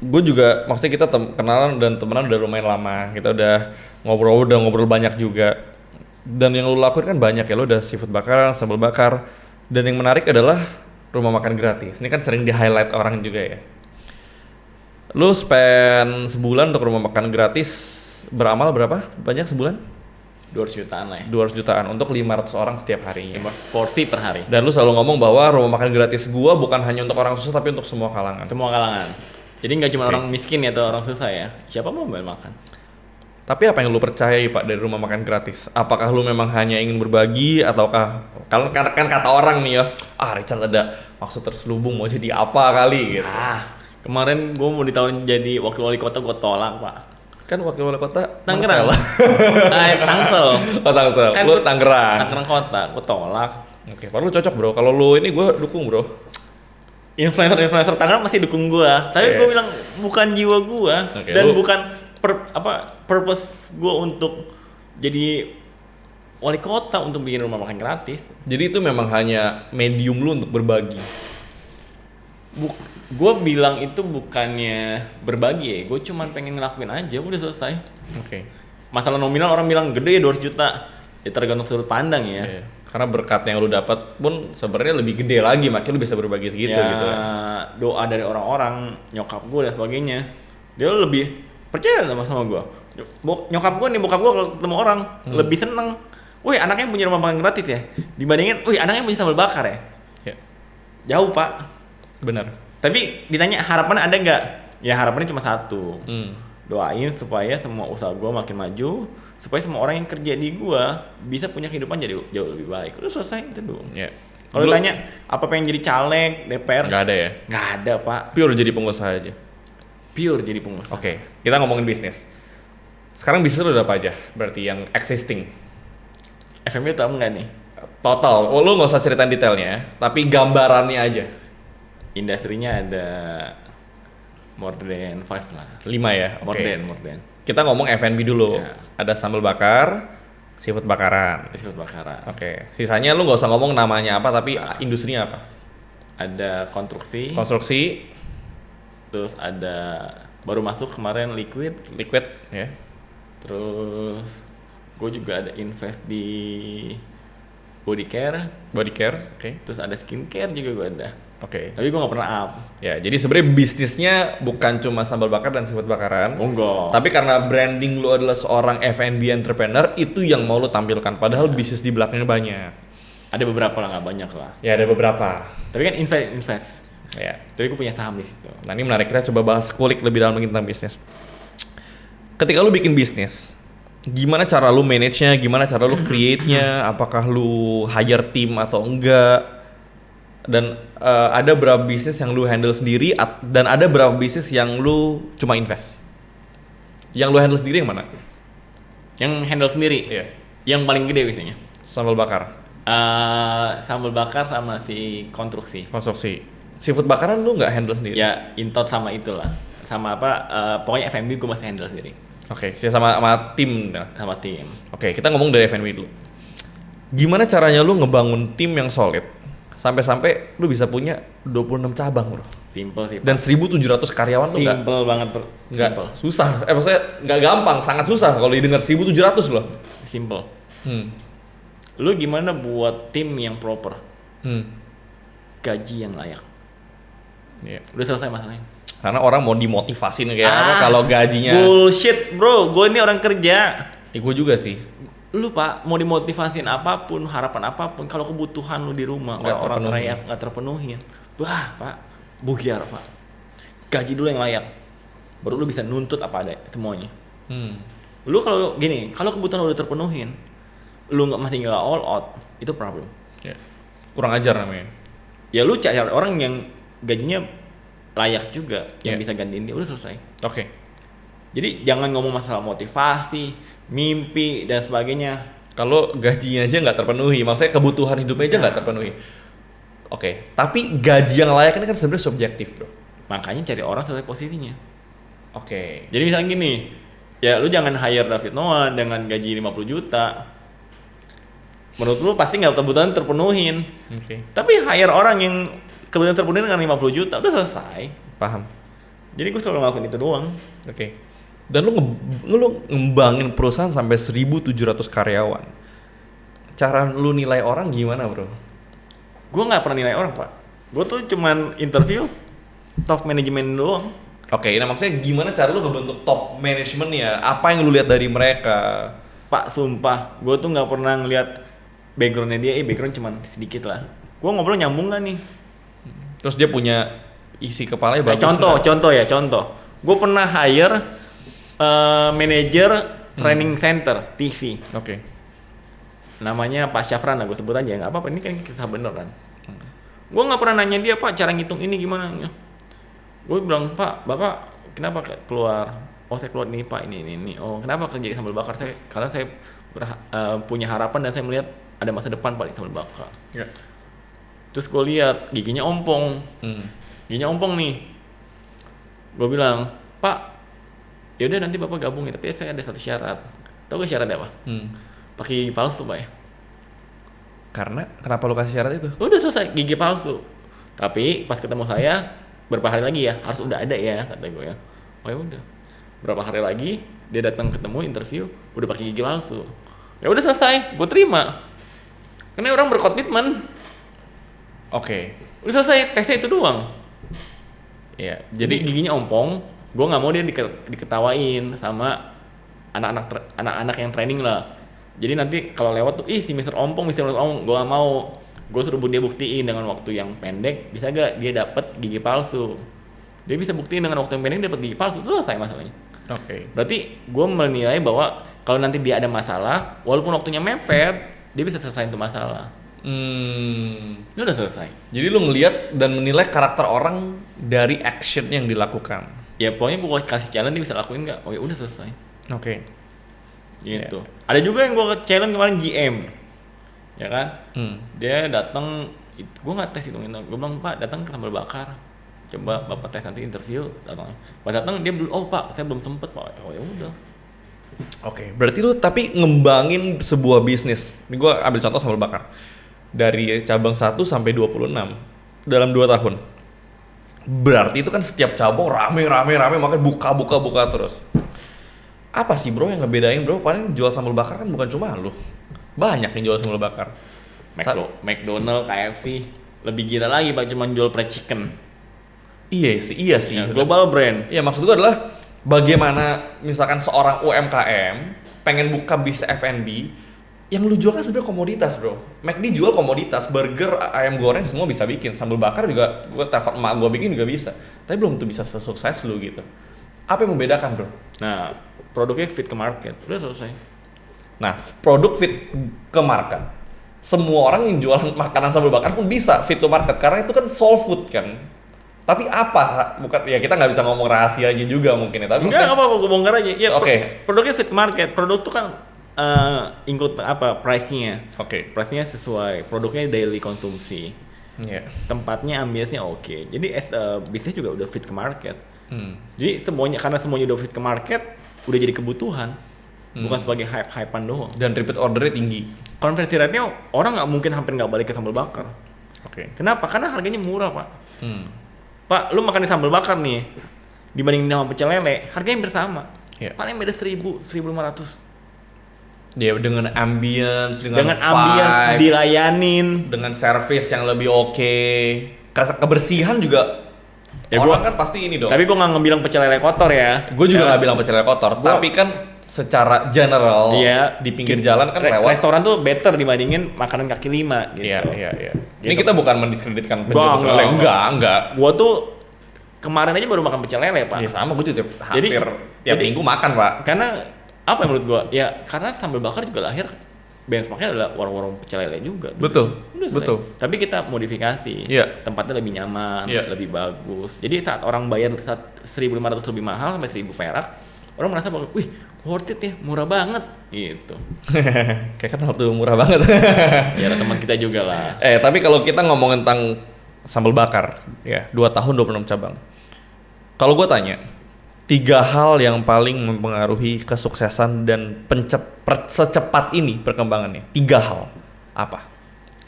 gue juga maksudnya kita kenalan dan temenan udah lumayan lama. Kita udah ngobrol banyak juga. Dan yang lu lakuin kan banyak ya, lu udah seafood bakar, sambal bakar. Dan yang menarik adalah rumah makan gratis. Ini kan sering di-highlight orang juga ya. Lu spend sebulan untuk rumah makan gratis, beramal berapa? Banyak sebulan? 200 jutaan lah ya. 200 jutaan untuk 500 orang setiap harinya. 40 per hari. Dan lu selalu ngomong bahwa rumah makan gratis gua bukan hanya untuk orang susah tapi untuk semua kalangan. Semua kalangan. Jadi nggak cuma orang miskin ya atau orang susah ya. Siapa mau makan. Tapi apa yang lu percayai Pak dari rumah makan gratis? Apakah lu memang hanya ingin berbagi ataukah kan kata orang nih ya, Richard ada maksud terselubung mau jadi apa kali gitu. Kemarin gua mau ditawarin jadi wakil wali kota, gua tolak Pak. Kan wakil wali kota Tangerang. Tangsel. Tangsel. Kan lu Tangerang. Tangerang kota, gua tolak. Padahal lu cocok bro. Kalau lu ini gua dukung bro. Influencer Tangerang pasti dukung gua. Tapi gua bilang bukan jiwa gua dan bukan purpose gue untuk jadi wali kota untuk bikin rumah makan gratis. Jadi itu memang hanya medium lu untuk berbagi. Gue bilang itu bukannya berbagi ya, gue cuma pengen ngelakuin aja, udah selesai. Masalah nominal orang bilang gede ya 200 juta, ya tergantung sudut pandang ya. Karena berkat yang lu dapat pun sebenarnya lebih gede lagi, makin lu bisa berbagi segitu ya, gitu kan. Doa dari orang-orang, nyokap gue dan sebagainya, dia lebih percaya sama gue. Nyokap gue nih, bokap gue kalau ketemu orang lebih seneng. Wih, anaknya punya rumah makan gratis ya, dibandingin, wih anaknya punya sambal bakar ya. Jauh pak. Benar. Tapi ditanya harapan ada nggak? Ya harapannya cuma satu. Doain supaya semua usaha gue makin maju, supaya semua orang yang kerja di gue bisa punya kehidupan jadi jauh lebih baik. Udah selesai itu doang. Kalau ditanya apa pengen jadi caleg DPR? Nggak ada ya? Nggak ada pak. Pure jadi pengusaha aja. Pure jadi pengusaha. Oke, kita ngomongin bisnis. Sekarang bisnis lu udah apa aja? Berarti yang existing. FMB tau nggak nih? Total, lu nggak usah ceritain detailnya, tapi gambarannya aja. Industrinya ada more than 5 lah. 5 ya? More Oke. than. Kita ngomong F&B dulu. Ya. Ada sambal bakar, seafood bakaran. Seafood bakaran. Oke. Sisanya lu nggak usah ngomong namanya apa, tapi industrinya apa? Ada konstruksi. Konstruksi, Terus ada baru masuk kemarin liquid. ya. Terus gue juga ada invest di body care. Body care, oke. Terus ada skincare juga gue ada. Oke. Tapi gue gak pernah up. Ya, jadi sebenarnya bisnisnya bukan cuma sambal bakar dan seafood bakaran. Enggak. Tapi karena branding lu adalah seorang F&B entrepreneur, itu yang mau lu tampilkan. Padahal bisnis di belakangnya banyak. Ada beberapa lah, gak banyak lah. Ya, ada beberapa. Tapi kan invest. Ya. Tapi gue punya saham di situ. Nah, ini menarik, kita coba bahas kulik lebih dalam lagi tentang bisnis. Ketika lu bikin bisnis, gimana cara lu manage-nya, gimana cara lu create-nya, apakah lu hire tim atau enggak? Dan ada berapa bisnis yang lu handle sendiri dan ada berapa bisnis yang lu cuma invest? Yang lu handle sendiri yang mana? Yang handle sendiri? Iya. Yang paling gede biasanya? Sambal bakar. Sambal bakar sama si konstruksi. Seafood bakaran lu nggak handle sendiri? Ya, intot sama itulah. Sama apa, pokoknya F&B gue masih handle sendiri. Oke, sama tim. Sama tim. Oke, kita ngomong dari F&B dulu. Gimana caranya lu ngebangun tim yang solid sampai-sampai lu bisa punya 26 cabang, bro? Simple sih. Dan 1.700 karyawan tuh simple banget, bro. Nggak Simple. susah. Maksudnya nggak gampang, sangat susah kalau didengar 1.700 loh. Simple. Lu gimana buat tim yang proper? Gaji yang layak. Iya. Udah selesai masalahnya. Karena orang mau dimotivasin kayak apa kalau gajinya. Bullshit, bro. Gue ini orang kerja. Gue juga sih. Lu pak mau dimotivasin apapun, harapan apapun, kalau kebutuhan lu di rumah orang teriak nggak terpenuhin, wah pak, bugiar pak. Gaji dulu yang layak, baru lu bisa nuntut apa ada semuanya. Lu kalau gini, kalau kebutuhan lu udah terpenuhin, lu masih nggak all out, itu problem. Ya. Kurang ajar namanya. Ya lu cari orang yang gajinya layak juga, yang bisa gantiin dia, udah selesai. Oke. Jadi jangan ngomong masalah motivasi, mimpi dan sebagainya. Kalau gajinya aja nggak terpenuhi, maksudnya kebutuhan hidupnya aja nggak terpenuhi. Oke. Tapi gaji yang layak ini kan sebenarnya subjektif, bro. Makanya cari orang sesuai posisinya. Oke. Jadi misalnya gini, ya lu jangan hire David Noah dengan gaji 50 juta. Menurut lu pasti nggak kebutuhan terpenuhin. Oke. Tapi hire orang yang kebutuhan terpenuhin dengan 50 juta, udah selesai. Paham. Jadi gue selalu ngelakuin itu doang. Oke. Dan lu ngembangin perusahaan sampai 1.700 karyawan. Cara lu nilai orang gimana, bro? Gue nggak pernah nilai orang, pak. Gue tuh cuman interview top manajemen doang. Oke, nah maksudnya gimana cara lu ngebentuk top management ya? Apa yang lu lihat dari mereka? Pak, sumpah, gue tuh nggak pernah ngeliat backgroundnya dia. Background cuman sedikit lah. Gue ngobrol nyambung gak nih? Terus dia punya isi kepalanya bagus. Contoh. Gue pernah hire manajer training center TC. Oke. Namanya Pak Syafran lah, gue sebut aja, nggak apa-apa, ini kan kisah bener kan. Gue nggak pernah nanya dia, pak cara ngitung ini gimana. Gue bilang, pak bapak kenapa keluar? Oh saya keluar nih pak, ini. Oh kenapa kerja di sambal bakar? Karena saya punya harapan dan saya melihat ada masa depan pak di sambal bakar. Ya. Terus gue lihat giginya ompong. Giginya ompong nih. Gue bilang, pak yaudah nanti bapak gabung ya, tapi saya ada satu syarat. Tahu gak syaratnya apa? Pakai gigi palsu pak ya. Karena kenapa lu kasih syarat itu? Udah selesai, gigi palsu. Tapi pas ketemu saya berapa hari lagi ya, harus udah ada ya kata gue ya. Oh ya udah. Berapa hari lagi dia datang ketemu interview udah pakai gigi palsu. Ya udah selesai, gue terima. Karena orang berkomitmen. Oke. Udah selesai, tesnya itu doang. Ya, jadi giginya ompong, gue nggak mau dia diketawain sama anak-anak yang training lah. Jadi nanti kalau lewat tuh, si Mr. Ompong, gue gak mau. Gue suruh dia buktiin dengan waktu yang pendek, bisa gak dia dapat gigi palsu. Dia bisa buktiin dengan waktu yang pendek dapat gigi palsu, selesai masalahnya. Oke. Berarti gue menilai bahwa kalau nanti dia ada masalah, walaupun waktunya mepet, dia bisa selesai itu masalah. Itu udah selesai. Jadi lu ngelihat dan menilai karakter orang dari action yang dilakukan. Ya pokoknya gue kasih challenge dia bisa lakuin nggak? Oh ya udah selesai. Oke. Gitu. Ada juga yang gue challenge kemarin GM, ya kan? Dia datang, gue nggak tes itu, gue bilang Pak datang ke sambal bakar, coba Bapak tes nanti interview, datang. Pas datang dia belum, Pak saya belum sempet Pak. Oh ya udah. Oke. Berarti lu tapi ngembangin sebuah bisnis. Ini gue ambil contoh sambal bakar. Dari cabang 1 sampai 26 dalam 2 tahun. Berarti itu kan setiap cabang rame makanya buka terus. Apa sih bro yang ngebedain bro? Paling jual sambal bakar kan bukan cuma lu. Banyak yang jual sambal bakar. McDonald, KFC lebih gila lagi Pak, cuma jual fried chicken. Iya sih. Ya, global brand. Iya, maksud gua adalah bagaimana misalkan seorang UMKM pengen buka bisnis F&B yang lu jual kan sebenarnya komoditas bro. McD jual komoditas, burger, ayam goreng semua bisa bikin, sambal bakar juga gua telepon emak gua bikin juga bisa. Tapi belum tuh bisa sesukses lu gitu. Apa yang membedakan bro? Nah, produknya fit ke market, udah selesai. Nah, produk fit ke market. Semua orang yang jualan makanan sambal bakar pun bisa fit to market karena itu kan soul food kan. Tapi apa? Bukan ya kita nggak bisa ngomong rahasianya juga mungkin ya. Tapi enggak apa-apa, gue bongkar aja. Ya, Oke. Produknya fit ke market. Produk tuh kan include price-nya. Oke. Price-nya sesuai. Produknya daily konsumsi. Yeah. Tempatnya, ambience-nya oke. Jadi bisnis juga udah fit ke market. Jadi karena semuanya udah fit ke market, udah jadi kebutuhan. Bukan sebagai hype-hypean doang. Dan repeat ordernya tinggi. Konversi rate-nya orang hampir nggak balik ke sambal bakar. Oke. Kenapa? Karena harganya murah Pak. Pak, lu makan di sambal bakar nih, dibandingin sama pecel lele, harganya bersama. Yeah. Paling beda 1.500. Ya dengan ambience, dengan ambience dilayanin, dengan service yang lebih oke. Kebersihan juga. Ya orang kan pasti ini dong. Tapi gue nggak ngebilang pecel lele kotor ya. Gue juga nggak bilang pecel lele kotor. Tapi kan secara general di pinggir jalan kan lewat. Restoran tuh better dibandingin makanan kaki lima gitu. Iya. Gitu. Ini kita bukan mendiskreditkan penjual pecel lele. Enggak. Gue tuh kemarin aja baru makan pecel lele Pak. Iya sama, gue juga hampir tiap minggu makan Pak. Karena apa yang menurut gue? Ya karena sambal bakar juga lahir benchmarknya adalah warung-warung pecel lele juga. Betul. Tapi kita modifikasi. Tempatnya lebih nyaman, lebih bagus. Jadi saat orang bayar 1.500 lebih mahal sampai 1.000 perak, orang merasa bahwa, wih, worth it ya, murah banget, gitu. Kayak kenal tuh murah banget. Ya teman kita juga lah. Tapi kalau kita ngomongin tentang sambal bakar, ya 2 tahun 26 cabang. Kalau gue tanya, 3 hal yang paling mempengaruhi kesuksesan dan secepat ini perkembangannya. 3 hal. Apa?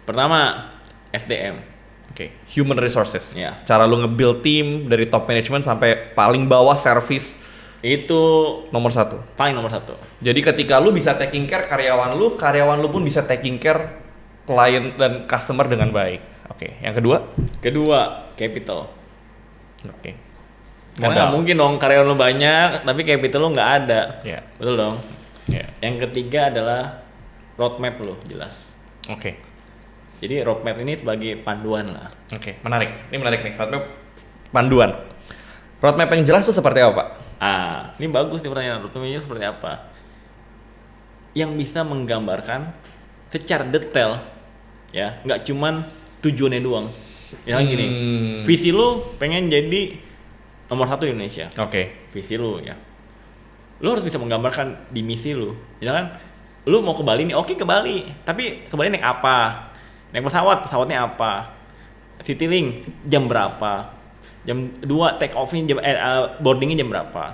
Pertama, SDM. Oke. Human resources. Ya. Cara lu nge-build team dari top management sampai paling bawah service. Itu nomor 1. Paling nomor 1. Jadi ketika lu bisa taking care karyawan lu pun bisa taking care klien dan customer dengan baik. Oke. Yang kedua? Kedua, capital. Oke. Karena nggak mungkin dong karyawan lu banyak tapi capital lu nggak ada. Yeah. Betul dong. Yeah. Yang ketiga adalah roadmap lu jelas. Oke. Jadi roadmap ini sebagai panduan lah. Oke. Menarik. Ini menarik nih, roadmap panduan. Roadmap yang jelas tuh seperti apa Pak? Ini bagus nih pertanyaan. Roadmapnya seperti apa? Yang bisa menggambarkan secara detail, ya, nggak cuman tujuannya doang. Ya gini, visi lu pengen jadi nomor 1 di Indonesia. Oke. Visi lu ya. Lu harus bisa menggambarkan di misi lu. Ya kan? Lu mau ke Bali nih, oke ke Bali. Tapi ke Bali naik apa? Naik pesawatnya apa? Citylink jam berapa? Jam 2 take off-nya boardingnya jam berapa?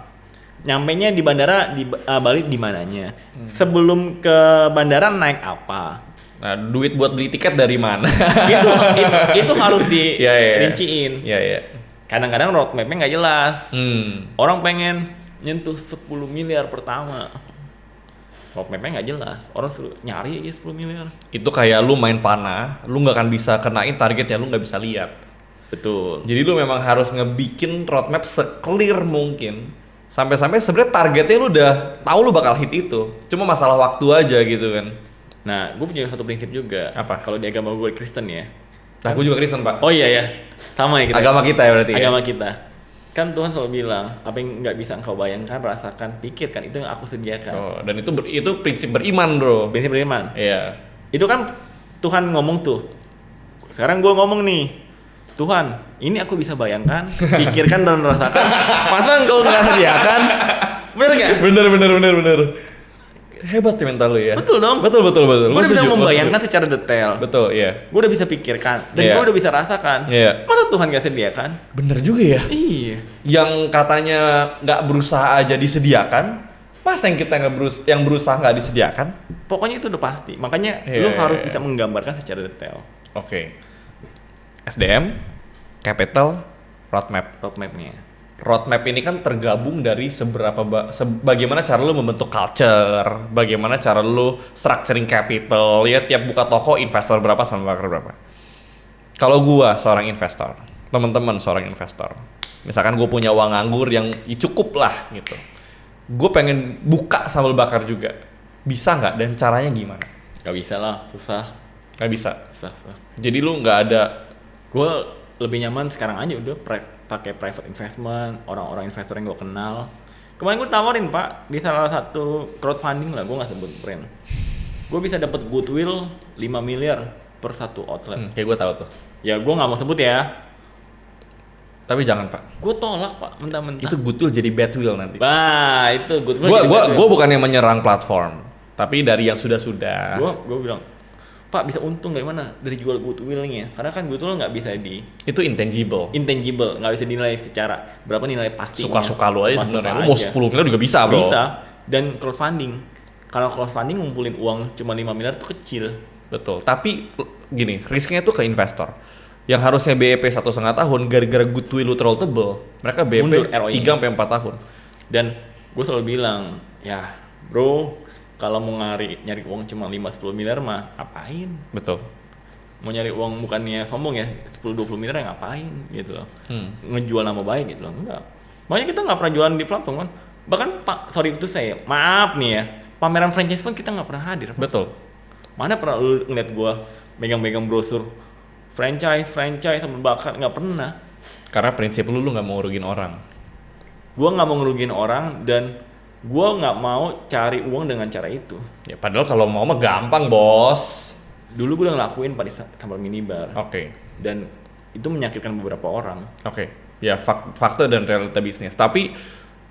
Nyampainya di bandara di Bali di mananya? Sebelum ke bandara naik apa? Nah, duit buat beli tiket dari mana? itu harus dirinciin. Iya. Kadang-kadang roadmapnya nggak jelas. Orang pengen nyentuh 10 miliar pertama. roadmap-nya nggak jelas. Orang suruh nyari aja 10 miliar. Itu kayak lu main panah, lu nggak akan bisa kenain target yang lu nggak bisa lihat. Betul. Jadi lu memang harus ngebikin roadmap se-clear mungkin. Sampai-sampai sebenarnya targetnya lu udah tahu lu bakal hit itu. Cuma masalah waktu aja gitu kan. Nah, gue punya satu prinsip juga. Apa? Kalau di agama gue Kristen ya. Nah, gue juga Kristen, Pak. Oh iya ya, sama ya kita. Agama kita ya berarti. Agama kita. Kan Tuhan selalu bilang, apa yang nggak bisa engkau bayangkan, rasakan, pikirkan, itu yang aku sediakan. Oh, dan itu prinsip beriman, bro. Prinsip beriman. Iya. Itu kan Tuhan ngomong tuh. Sekarang gue ngomong nih, Tuhan, ini aku bisa bayangkan, pikirkan dan rasakan. Masa engkau nggak sediakan? Bener nggak? Bener. Hebat ya mental lu ya. Betul dong. Betul. Gue udah bisa membayangkan secara detail. Betul, iya. Gue udah bisa pikirkan dan Iya. gue udah bisa rasakan. Iya. Masa Tuhan gak sediakan? Bener juga ya. Iya. Yang katanya nggak berusaha aja disediakan, masa yang kita yang berusaha nggak disediakan? Pokoknya itu udah pasti. Makanya Iya, lu iya, harus iya. bisa menggambarkan secara detail Oke. SDM, capital, roadmap. roadmapnya. Roadmap ini kan tergabung dari bagaimana cara lu membentuk culture, bagaimana cara lu structuring capital, ya tiap buka toko investor berapa sama bakar berapa. Kalau gua seorang investor, teman-teman seorang investor, misalkan gue punya uang nganggur yang cukup lah gitu, gue pengen buka sambal bakar juga, bisa nggak dan caranya gimana? Gak bisa lah, susah. Nggak bisa. Susah. Jadi lu nggak ada. Gue lebih nyaman sekarang aja udah pakai private investment, orang-orang investor yang gue kenal. Kemarin gue tawarin Pak di salah satu crowdfunding lah, gue nggak sebut brand. Gue bisa dapat goodwill 5 miliar per satu outlet. Kayak gue tahu tuh. Ya gue nggak mau sebut ya. Tapi jangan Pak. Gue tolak Pak, mentah-mentah. Itu goodwill jadi bad will nanti. Bah, itu goodwill. jadi bad will. Gue bukan yang menyerang platform, tapi dari yang sudah. Gue bilang, Pak bisa untung dari mana? Dari jual goodwill-nya. Karena kan goodwill nggak bisa Itu intangible. nggak bisa dinilai secara berapa nilai pastinya. Suka-suka lu aja Suka-suka sebenarnya. Lu mau aja. 10 miliar juga bisa, bro. Bisa. Dan crowdfunding. Kalau crowdfunding ngumpulin uang cuma 5 miliar itu kecil. Betul. Tapi gini, risknya tuh ke investor. Yang harusnya BEP 1,5 tahun, gara-gara goodwill lu terlalu tebel, mereka Mundur BEP ROI-nya. 3-4 tahun. Dan gue selalu bilang, ya bro, kalau mau nyari uang cuma 5-10 miliar mah ngapain? Betul. Mau nyari uang bukannya sombong ya, 10-20 miliar ya ngapain gitu loh. Ngejual nama baik gitu loh, enggak. Makanya kita nggak pernah jualan di platform kan. Bahkan maaf nih ya, pameran franchise pun kita nggak pernah hadir. Betul. Mana pernah lu ngeliat gua megang-megang brosur franchise sama bakar, nggak pernah. Karena prinsip lu nggak mau ngerugiin orang. Gua nggak mau ngerugiin orang dan gua nggak mau cari uang dengan cara itu. Ya padahal kalau mau mah gampang, bos. Dulu gua udah ngelakuin pada sambal minibar. Oke. Dan itu menyakitkan beberapa orang. Oke. Ya fakta dan realita bisnis. Tapi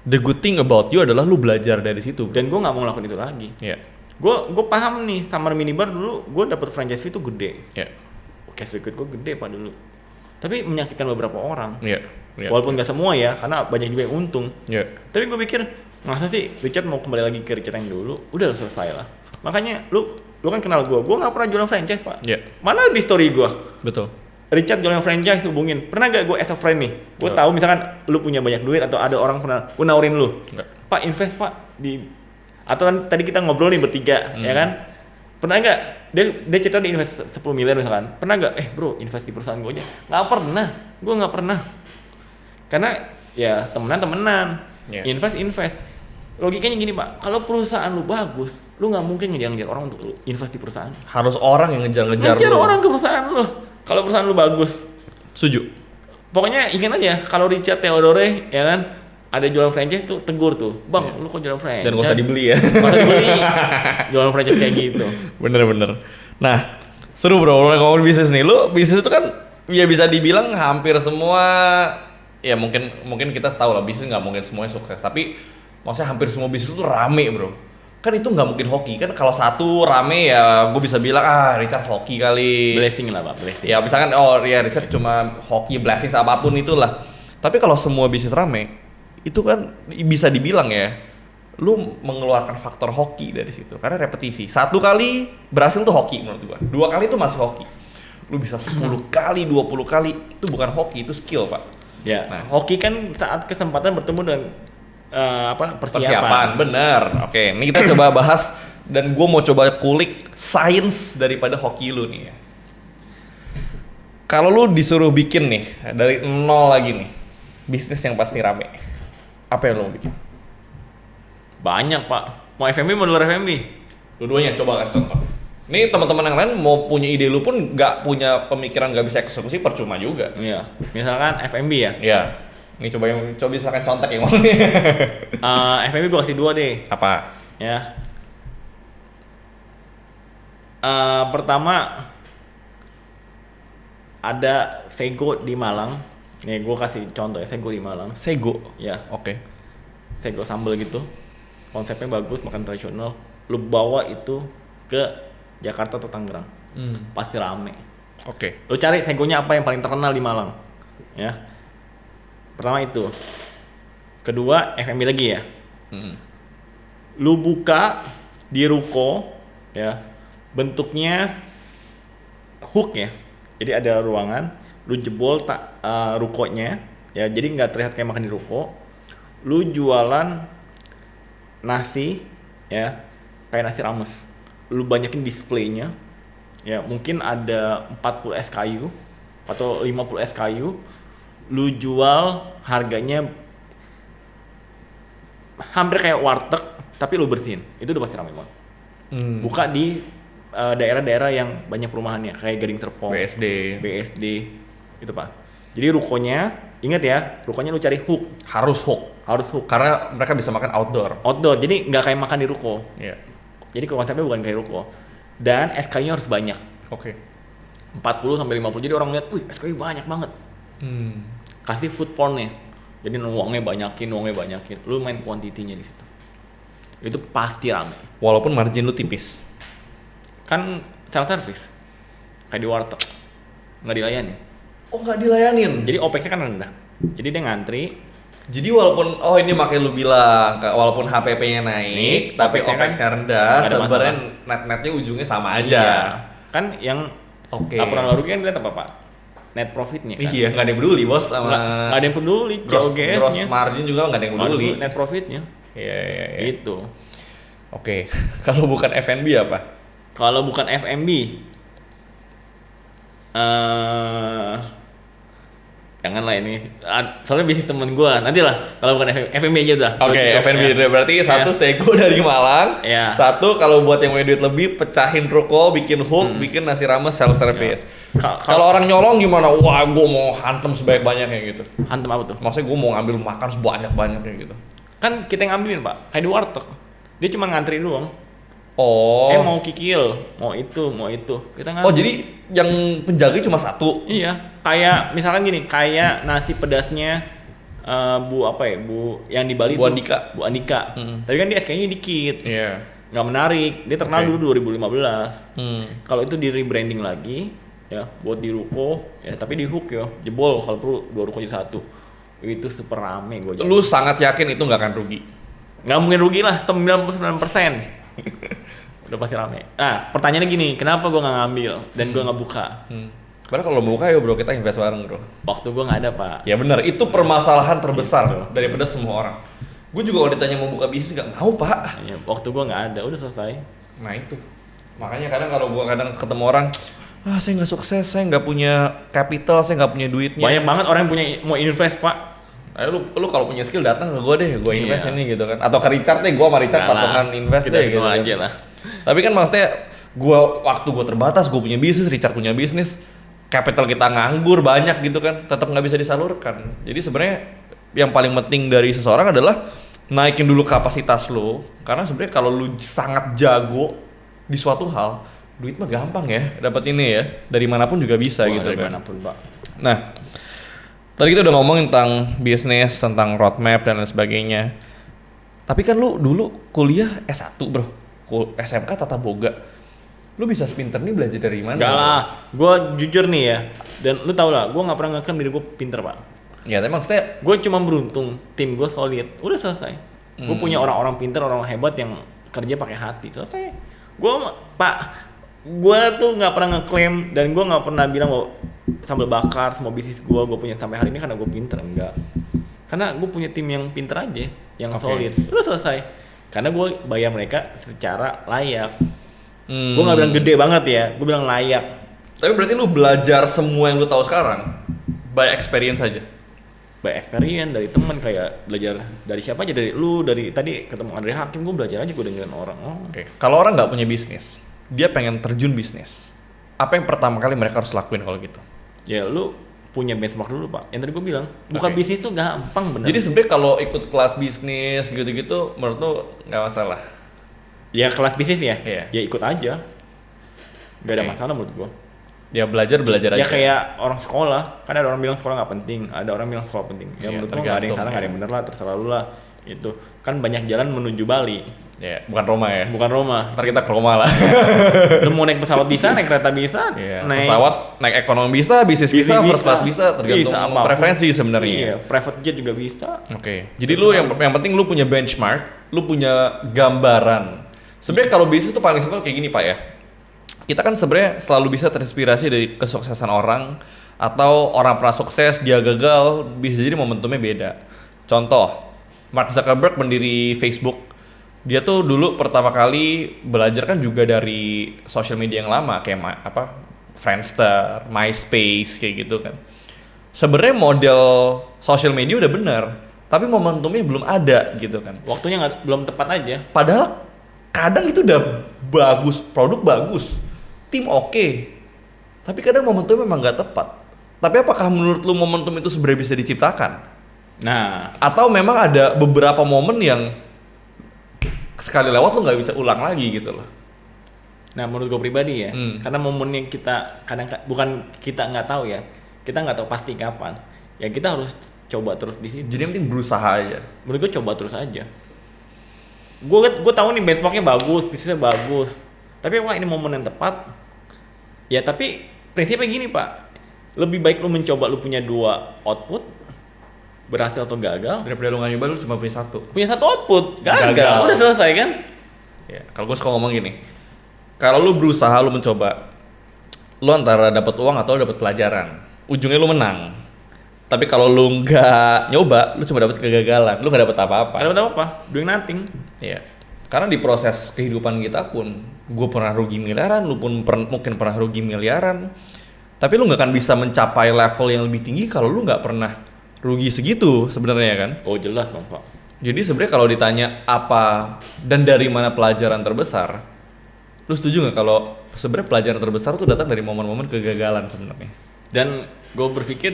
the good thing about you adalah lu belajar dari situ. Dan gua nggak mau ngelakuin itu lagi. Iya. Gue paham nih, sambal minibar dulu gue dapet franchise fee itu gede. Iya. Cash liquid gue gede Pak dulu. Tapi menyakitkan beberapa orang. Iya. Iya. Walaupun gak semua ya, karena banyak juga yang untung. Iya. Tapi gue pikir, masa sih Richard mau kembali lagi ke Richard yang dulu? Udah selesai lah. Makanya lu kan kenal gue gak pernah jualan franchise Pak. Iya. Mana di story gue? Betul. Richard jualan franchise hubungin. Pernah gak gue as a friend nih? Gue tahu misalkan lu punya banyak duit atau ada orang pernah gue nawarin lu. Enggak. Pak invest Pak di, atau kan tadi kita ngobrol nih bertiga ya kan? Pernah nggak dia cerita di invest 10 miliar misalkan, pernah nggak bro invest di perusahaan gue aja? Nggak pernah, gue nggak pernah, karena ya temenan Yeah. invest logikanya gini Pak, kalau perusahaan lu bagus lu nggak mungkin ngejar orang untuk lu invest di perusahaan. Harus orang yang ngejar lu. Orang ke perusahaan lu kalau perusahaan lu bagus. Setuju. Pokoknya ingat aja kalau Richard Theodore ya kan ada jualan franchise tuh tegur tuh, bang lu kok jualan franchise? Dan gak usah dibeli ya. Gak usah dibeli, jualan franchise kayak gitu. Bener. Nah, seru bro, ngomongin bisnis nih. Lu bisnis itu kan ya bisa dibilang hampir semua, ya mungkin kita tahu lah bisnis nggak mungkin semuanya sukses. Tapi maksudnya hampir semua bisnis itu rame bro. Kan itu nggak mungkin hoki. Kan kalau satu rame ya gue bisa bilang Richard hoki kali. Blessing lah Pak, blessing. Ya misalkan Richard cuma hoki, blessing apapun itulah. Tapi kalau semua bisnis rame, itu kan bisa dibilang ya, lu mengeluarkan faktor hoki dari situ karena repetisi. 1 kali berhasil tuh hoki menurut gua. 2 kali itu masih hoki. Lu bisa 10 kali, 20 kali itu bukan hoki, itu skill, Pak. Ya, Nah, hoki kan saat kesempatan bertemu dengan persiapan. Bener. Oke, ini kita coba bahas dan gue mau coba kulik sains daripada hoki lu nih ya. Kalau lu disuruh bikin nih dari nol lagi nih bisnis yang pasti rame, apa yang lu mau bikin? Banyak pak, mau F&B mau luar F&B? Dua-duanya, coba kasih contoh. Nih teman-teman yang lain mau punya ide lu pun nggak punya pemikiran, nggak bisa eksekusi, percuma juga. Iya, misalkan F&B ya? Iya. Ini coba misalkan contek yang mau. F&B gue kasih 2 deh. Apa? Ya. Pertama ada Sego di Malang. Nih gue kasih contoh ya, Sego di Malang. Sego. Ya. Oke. Sego sambal gitu. Konsepnya bagus, makan tradisional. Lu bawa itu ke Jakarta atau Tangerang. Pasti rame. Oke. Lu cari Segonya apa yang paling terkenal di Malang. Ya. Pertama itu. Kedua, F&B lagi ya. Lu buka di ruko ya. Bentuknya hook ya. Jadi ada ruangan, lu jebol rukonya ya. Jadi nggak terlihat kayak makan di ruko. Lu jualan nasi ya, kayak nasi rames. Lu banyakin displaynya ya, mungkin ada 40 SKU atau 50 SKU. Lu jual harganya hampir kayak warteg tapi lu bersihin. Itu udah pasti ramai banget. Buka di daerah-daerah yang banyak perumahannya kayak Gading Serpong, BSD itu pak. Jadi rukonya, ingat ya, rukonya lu cari hook. Harus hook karena mereka bisa makan outdoor, jadi nggak kayak makan di ruko. Iya. Jadi konsepnya bukan kayak ruko, dan SKU-nya harus banyak. Oke. 40 sampai 50. Jadi orang lihat, wih SKU banyak banget. Kasih food porn-nya. Jadi uangnya banyakin. Lu main kuantitinya di situ. Itu pasti rame. Walaupun margin lu tipis. Kan self service. Kayak di warteg. Nggak dilayani. Oh, nggak dilayanin. Jadi OPEX-nya kan rendah. Jadi dia ngantri. Jadi walaupun ini makanya lu bilang walaupun HPP-nya naik, tapi OPEX-nya rendah, sebenarnya net-netnya ujungnya sama aja. Iya. Kan yang laporan baru kan dilihat apa Pak? Net profitnya kan? Iya, nggak ada yang peduli bos sama. Nggak ada yang peduli. Gross margin juga nggak ada yang peduli. Net profitnya. Iya. Gitu. Oke. Kalau bukan F&B apa? Kalau bukan F&B, janganlah ini. Soalnya bisnis temen gue. Nantilah kalau bukan F&B aja udah. Oke, F&B ya. Berarti satu Sego dari Malang. Ya. Satu kalau buat yang punya duit lebih, pecahin ruko, bikin hook, bikin nasi rames self service. Ya. Kalau orang nyolong gimana? Wah, gue mau hantem sebanyak-banyaknya gitu. Hantem apa tuh? Maksudnya gue mau ngambil makan sebanyak-banyaknya gitu. Kan kita yang ngambilin Pak. Kayak di warteg. Dia cuma ngantri doang. Oh. Mau kikil, mau itu. Kita ngantri. Oh, jadi yang penjaga cuma satu? Iya. Kayak misalkan gini, kayak nasi pedasnya Bu yang di Bali Bu tuh, Andika. Bu Andika. Tapi kan dia SKU-nya dikit. Iya. Nggak menarik. Dia terkenal dulu 2015. Kalau itu di rebranding lagi ya, buat di ruko ya, tapi di hook ya. Jebol kalau perlu 2 ruko jadi 1. Itu super rame gue. Lu sangat yakin itu nggak akan rugi? Nggak mungkin rugi lah, 99%. Udah pasti rame. Nah, pertanyaannya gini, kenapa gue nggak ngambil dan gue nggak buka? Karena kalau mau buka ya bro, kita invest bareng bro. Waktu gue nggak ada Pak. Ya benar, itu permasalahan terbesar daripada semua orang. Gue juga kalau ditanya mau buka bisnis nggak mau Pak. Ya, waktu gue nggak ada, udah selesai. Nah itu, makanya kadang kalau gue ketemu orang, saya nggak sukses, saya nggak punya capital, saya nggak punya duitnya. Banyak banget orang yang mau invest Pak. Ayo lu kalau punya skill datang ke gue deh, gue invest ini gitu kan. Atau ke Richard deh, gue sama Richard patungan invest deh gitu aja kan. lah. Tapi kan maksudnya waktu gue terbatas, gue punya bisnis, Richard punya bisnis, capital kita nganggur banyak gitu kan, tetap nggak bisa disalurkan. Jadi sebenarnya yang paling penting dari seseorang adalah naikin dulu kapasitas lo, karena sebenarnya kalau lu sangat jago di suatu hal, duit mah gampang ya dapat ini ya, dari manapun juga bisa gitu dari kan. manapun Pak. Nah, tadi kita udah ngomongin tentang bisnis, tentang roadmap dan lain sebagainya. Tapi kan lu dulu kuliah S1 bro, SMK Tata Boga. Lu bisa sepinter nih belajar dari mana? Enggak lah, gue jujur nih ya. Dan lu tau lah, gue gak pernah ngeklaim diri gue pinter Pak. Ya tapi maksudnya gue cuma beruntung, tim gue solid, udah selesai. Gue punya orang-orang pinter, orang hebat yang kerja pakai hati, selesai. Gue tuh nggak pernah ngeklaim dan gue nggak pernah bilang bahwa sambal bakar semua bisnis gue punya sampai hari ini karena gue pinter, enggak. Karena gue punya tim yang pinter aja, yang solid, udah selesai. Karena gue bayar mereka secara layak. Gue nggak bilang gede banget ya, gue bilang layak. Tapi berarti lu belajar semua yang lu tahu sekarang by experience aja. By experience dari teman, kayak belajar dari siapa aja, dari lu, dari tadi ketemu Andre Hakim, gue belajar aja, gue dengerin orang. Oke. Kalau orang nggak punya bisnis, dia pengen terjun bisnis, apa yang pertama kali mereka harus lakuin kalau gitu? Ya lu punya benchmark dulu pak. Yang tadi gue bilang, buka bisnis tuh gampang bener. Jadi sebenarnya kalau ikut kelas bisnis gitu-gitu, menurut lu nggak masalah? Ya kelas bisnis ya, Iya. ya ikut aja. Gak ada masalah menurut gue. Ya belajar aja. Ya kayak orang sekolah, kan ada orang bilang sekolah nggak penting, ada orang bilang sekolah penting. Ya menurut gue nggak ada yang salah, nggak ada yang bener lah, terserah lu lah. Itu kan banyak jalan menuju Bali. Ya, bukan Roma ya. Bukan Roma. Ntar kita ke Roma lah. Lu mau naik pesawat bisa, naik kereta bisa, naik pesawat, naik ekonomi bisa, bisnis bisa, first class bisa, tergantung preferensi sebenarnya. Iya, private jet juga bisa. Oke. Jadi lu yang penting lu punya benchmark, lu punya gambaran. Sebenarnya kalau bisnis tuh paling simpel kayak gini Pak ya. Kita kan sebenarnya selalu bisa terinspirasi dari kesuksesan orang, atau orang pernah sukses, dia gagal, bisa jadi momentumnya beda. Contoh, Mark Zuckerberg pendiri Facebook, dia tuh dulu pertama kali belajar kan juga dari social media yang lama kayak Friendster, MySpace kayak gitu kan. Sebenarnya model social media udah bener, tapi momentumnya belum ada gitu kan. Waktunya belum tepat aja. Padahal kadang itu udah bagus, produk bagus, tim oke, tapi kadang momentumnya memang nggak tepat. Tapi apakah menurut lu momentum itu sebenarnya bisa diciptakan? Nah, atau memang ada beberapa momen yang sekali lewat lu nggak bisa ulang lagi gitu loh. Nah menurut gue pribadi ya, karena momennya kita kadang bukan kita nggak tahu ya, kita nggak tahu pasti kapan. Ya kita harus coba terus di situ. Jadi yang penting berusaha aja. Menurut gue coba terus aja. Gue tahu nih benchmarknya bagus, bisnisnya bagus. Tapi wah ini momen yang tepat. Ya tapi prinsipnya gini pak, lebih baik lu mencoba lu punya 2 output, berhasil atau gagal, daripada lu nggak nyoba lu cuma punya satu. Punya 1 output, gagal. Udah selesai kan? Ya, kalau gue suka ngomong gini, kalau lu berusaha, lu mencoba, lu antara dapat uang atau dapat pelajaran, ujungnya lu menang. Tapi kalau lu nggak nyoba, lu cuma dapat kegagalan, lu nggak dapat apa-apa. Nggak dapat apa-apa, doing nothing. Iya. Karena di proses kehidupan kita pun, gue pernah rugi miliaran, lu pun mungkin pernah rugi miliaran. Tapi lu nggak akan bisa mencapai level yang lebih tinggi kalau lu nggak pernah rugi segitu sebenarnya kan? Oh jelas dong pak. Jadi sebenarnya kalau ditanya apa dan dari mana pelajaran terbesar, lu setuju nggak kalau sebenarnya pelajaran terbesar tuh datang dari momen-momen kegagalan sebenarnya? Dan gue berpikir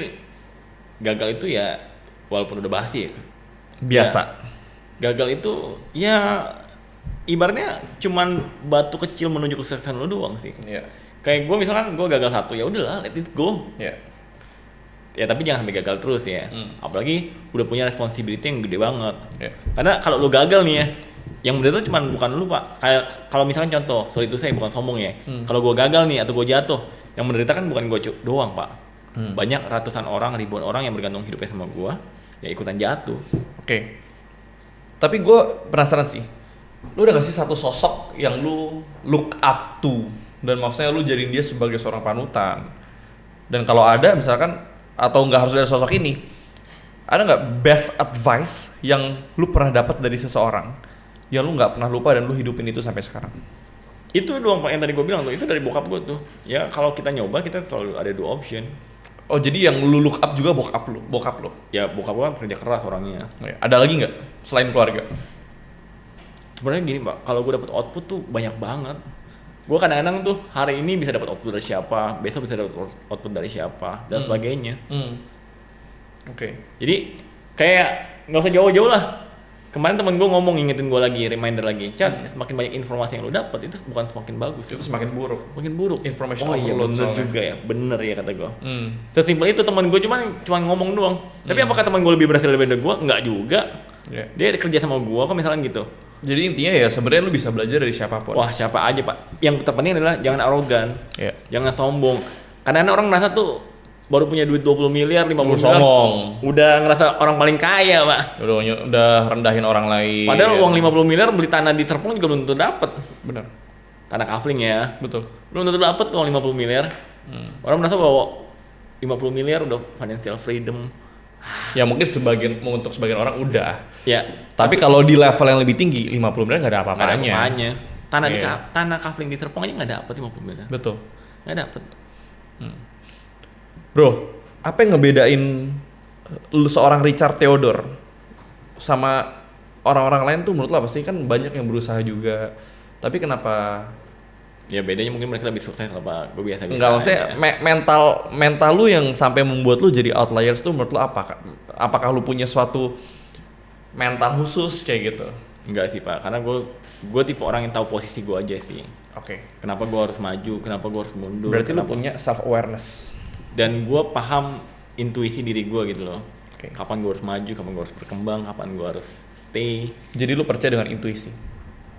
gagal itu ya walaupun udah basi ya. Biasa. Ya, gagal itu ya ibaratnya cuman batu kecil menuju kesuksesan lu doang sih. Iya. Kayak gue misalkan gue gagal 1 ya udahlah let it go. Iya. Ya tapi jangan sampai gagal terus ya. Apalagi udah punya responsibility yang gede banget. Yeah. Karena kalau lu gagal nih ya, yang menderita cuma bukan lu pak. Kayak kalau misalkan contoh, sorry itu saya bukan sombong ya. Kalau gue gagal nih atau gue jatuh, yang menderita kan bukan gue doang pak. Banyak ratusan orang, ribuan orang yang bergantung hidupnya sama gue, ya ikutan jatuh. Oke. Tapi gue penasaran sih, lu udah gak sih satu sosok yang lu look up to, dan maksudnya lu jadiin dia sebagai seorang panutan? Dan kalau ada misalkan, atau nggak harus dari sosok ini, ada nggak best advice yang lu pernah dapat dari seseorang yang lu nggak pernah lupa dan lu hidupin itu sampai sekarang? Itu doang pak yang tadi gue bilang tuh, itu dari bokap gue tuh. Ya kalau kita nyoba kita selalu ada 2 option. Oh jadi yang lu look up juga bokap lu? Ya bokap gue kan kerja keras orangnya. Ada lagi nggak selain keluarga? Sebenarnya gini pak, kalau gue dapet output tuh banyak banget. Gue kadang-kadang tuh hari ini bisa dapat output dari siapa, besok bisa dapat output dari siapa dan sebagainya. Oke. Jadi kayak nggak usah jauh-jauh lah. Kemarin temen gue ngomong, ngingetin gue lagi, reminder lagi, Chan, semakin banyak informasi yang lo dapat itu bukan semakin bagus, itu semakin buruk. Makin buruk. Information oh iya overload bener juga ya, bener ya kata gue. Sesimpel itu temen gue cuman ngomong doang. Tapi apakah temen gue lebih berhasil daripada gue? Enggak juga. Yeah. Dia kerja sama gue kok misalkan gitu. Jadi intinya ya sebenarnya lu bisa belajar dari siapapun. Wah siapa aja pak. Yang terpenting adalah jangan arogan, jangan sombong. Karena orang merasa tuh baru punya duit 20 miliar, 50 miliar, sombong. Udah ngerasa orang paling kaya pak. Udah rendahin orang lain. Padahal uang 50 miliar beli tanah di Serpong juga belum tentu dapet. Bener. Tanah kafling ya. Betul. Belum tentu dapet uang 50 miliar. Orang merasa bahwa 50 miliar udah financial freedom. Ya mungkin untuk sebagian orang udah. Ya. Tapi kalau di level yang lebih tinggi 50 miliar nggak ada apa-apanya. Nggak ada apa-apanya. Tanah kafling di Serpong aja nggak dapet 50 miliar. Betul. Nggak dapet. Bro, apa yang ngebedain lu seorang Richard Theodore sama orang-orang lain tuh menurut lo apa sih? Kan banyak yang berusaha juga. Tapi kenapa? Ya bedanya mungkin mereka lebih sukses lah Pak. Gue biasa-biasa. Enggak, maksudnya mental lu yang sampai membuat lu jadi outliers tuh menurut lu apa? Apakah lu punya suatu mental khusus kayak gitu? Enggak sih Pak, karena gue tipe orang yang tahu posisi gue aja sih. Oke. Kenapa gue harus maju, kenapa gue harus mundur. Berarti lu punya self awareness. Dan gue paham intuisi diri gue gitu loh. Oke. Kapan gue harus maju, kapan gue harus berkembang, kapan gue harus stay. Jadi lu percaya dengan intuisi?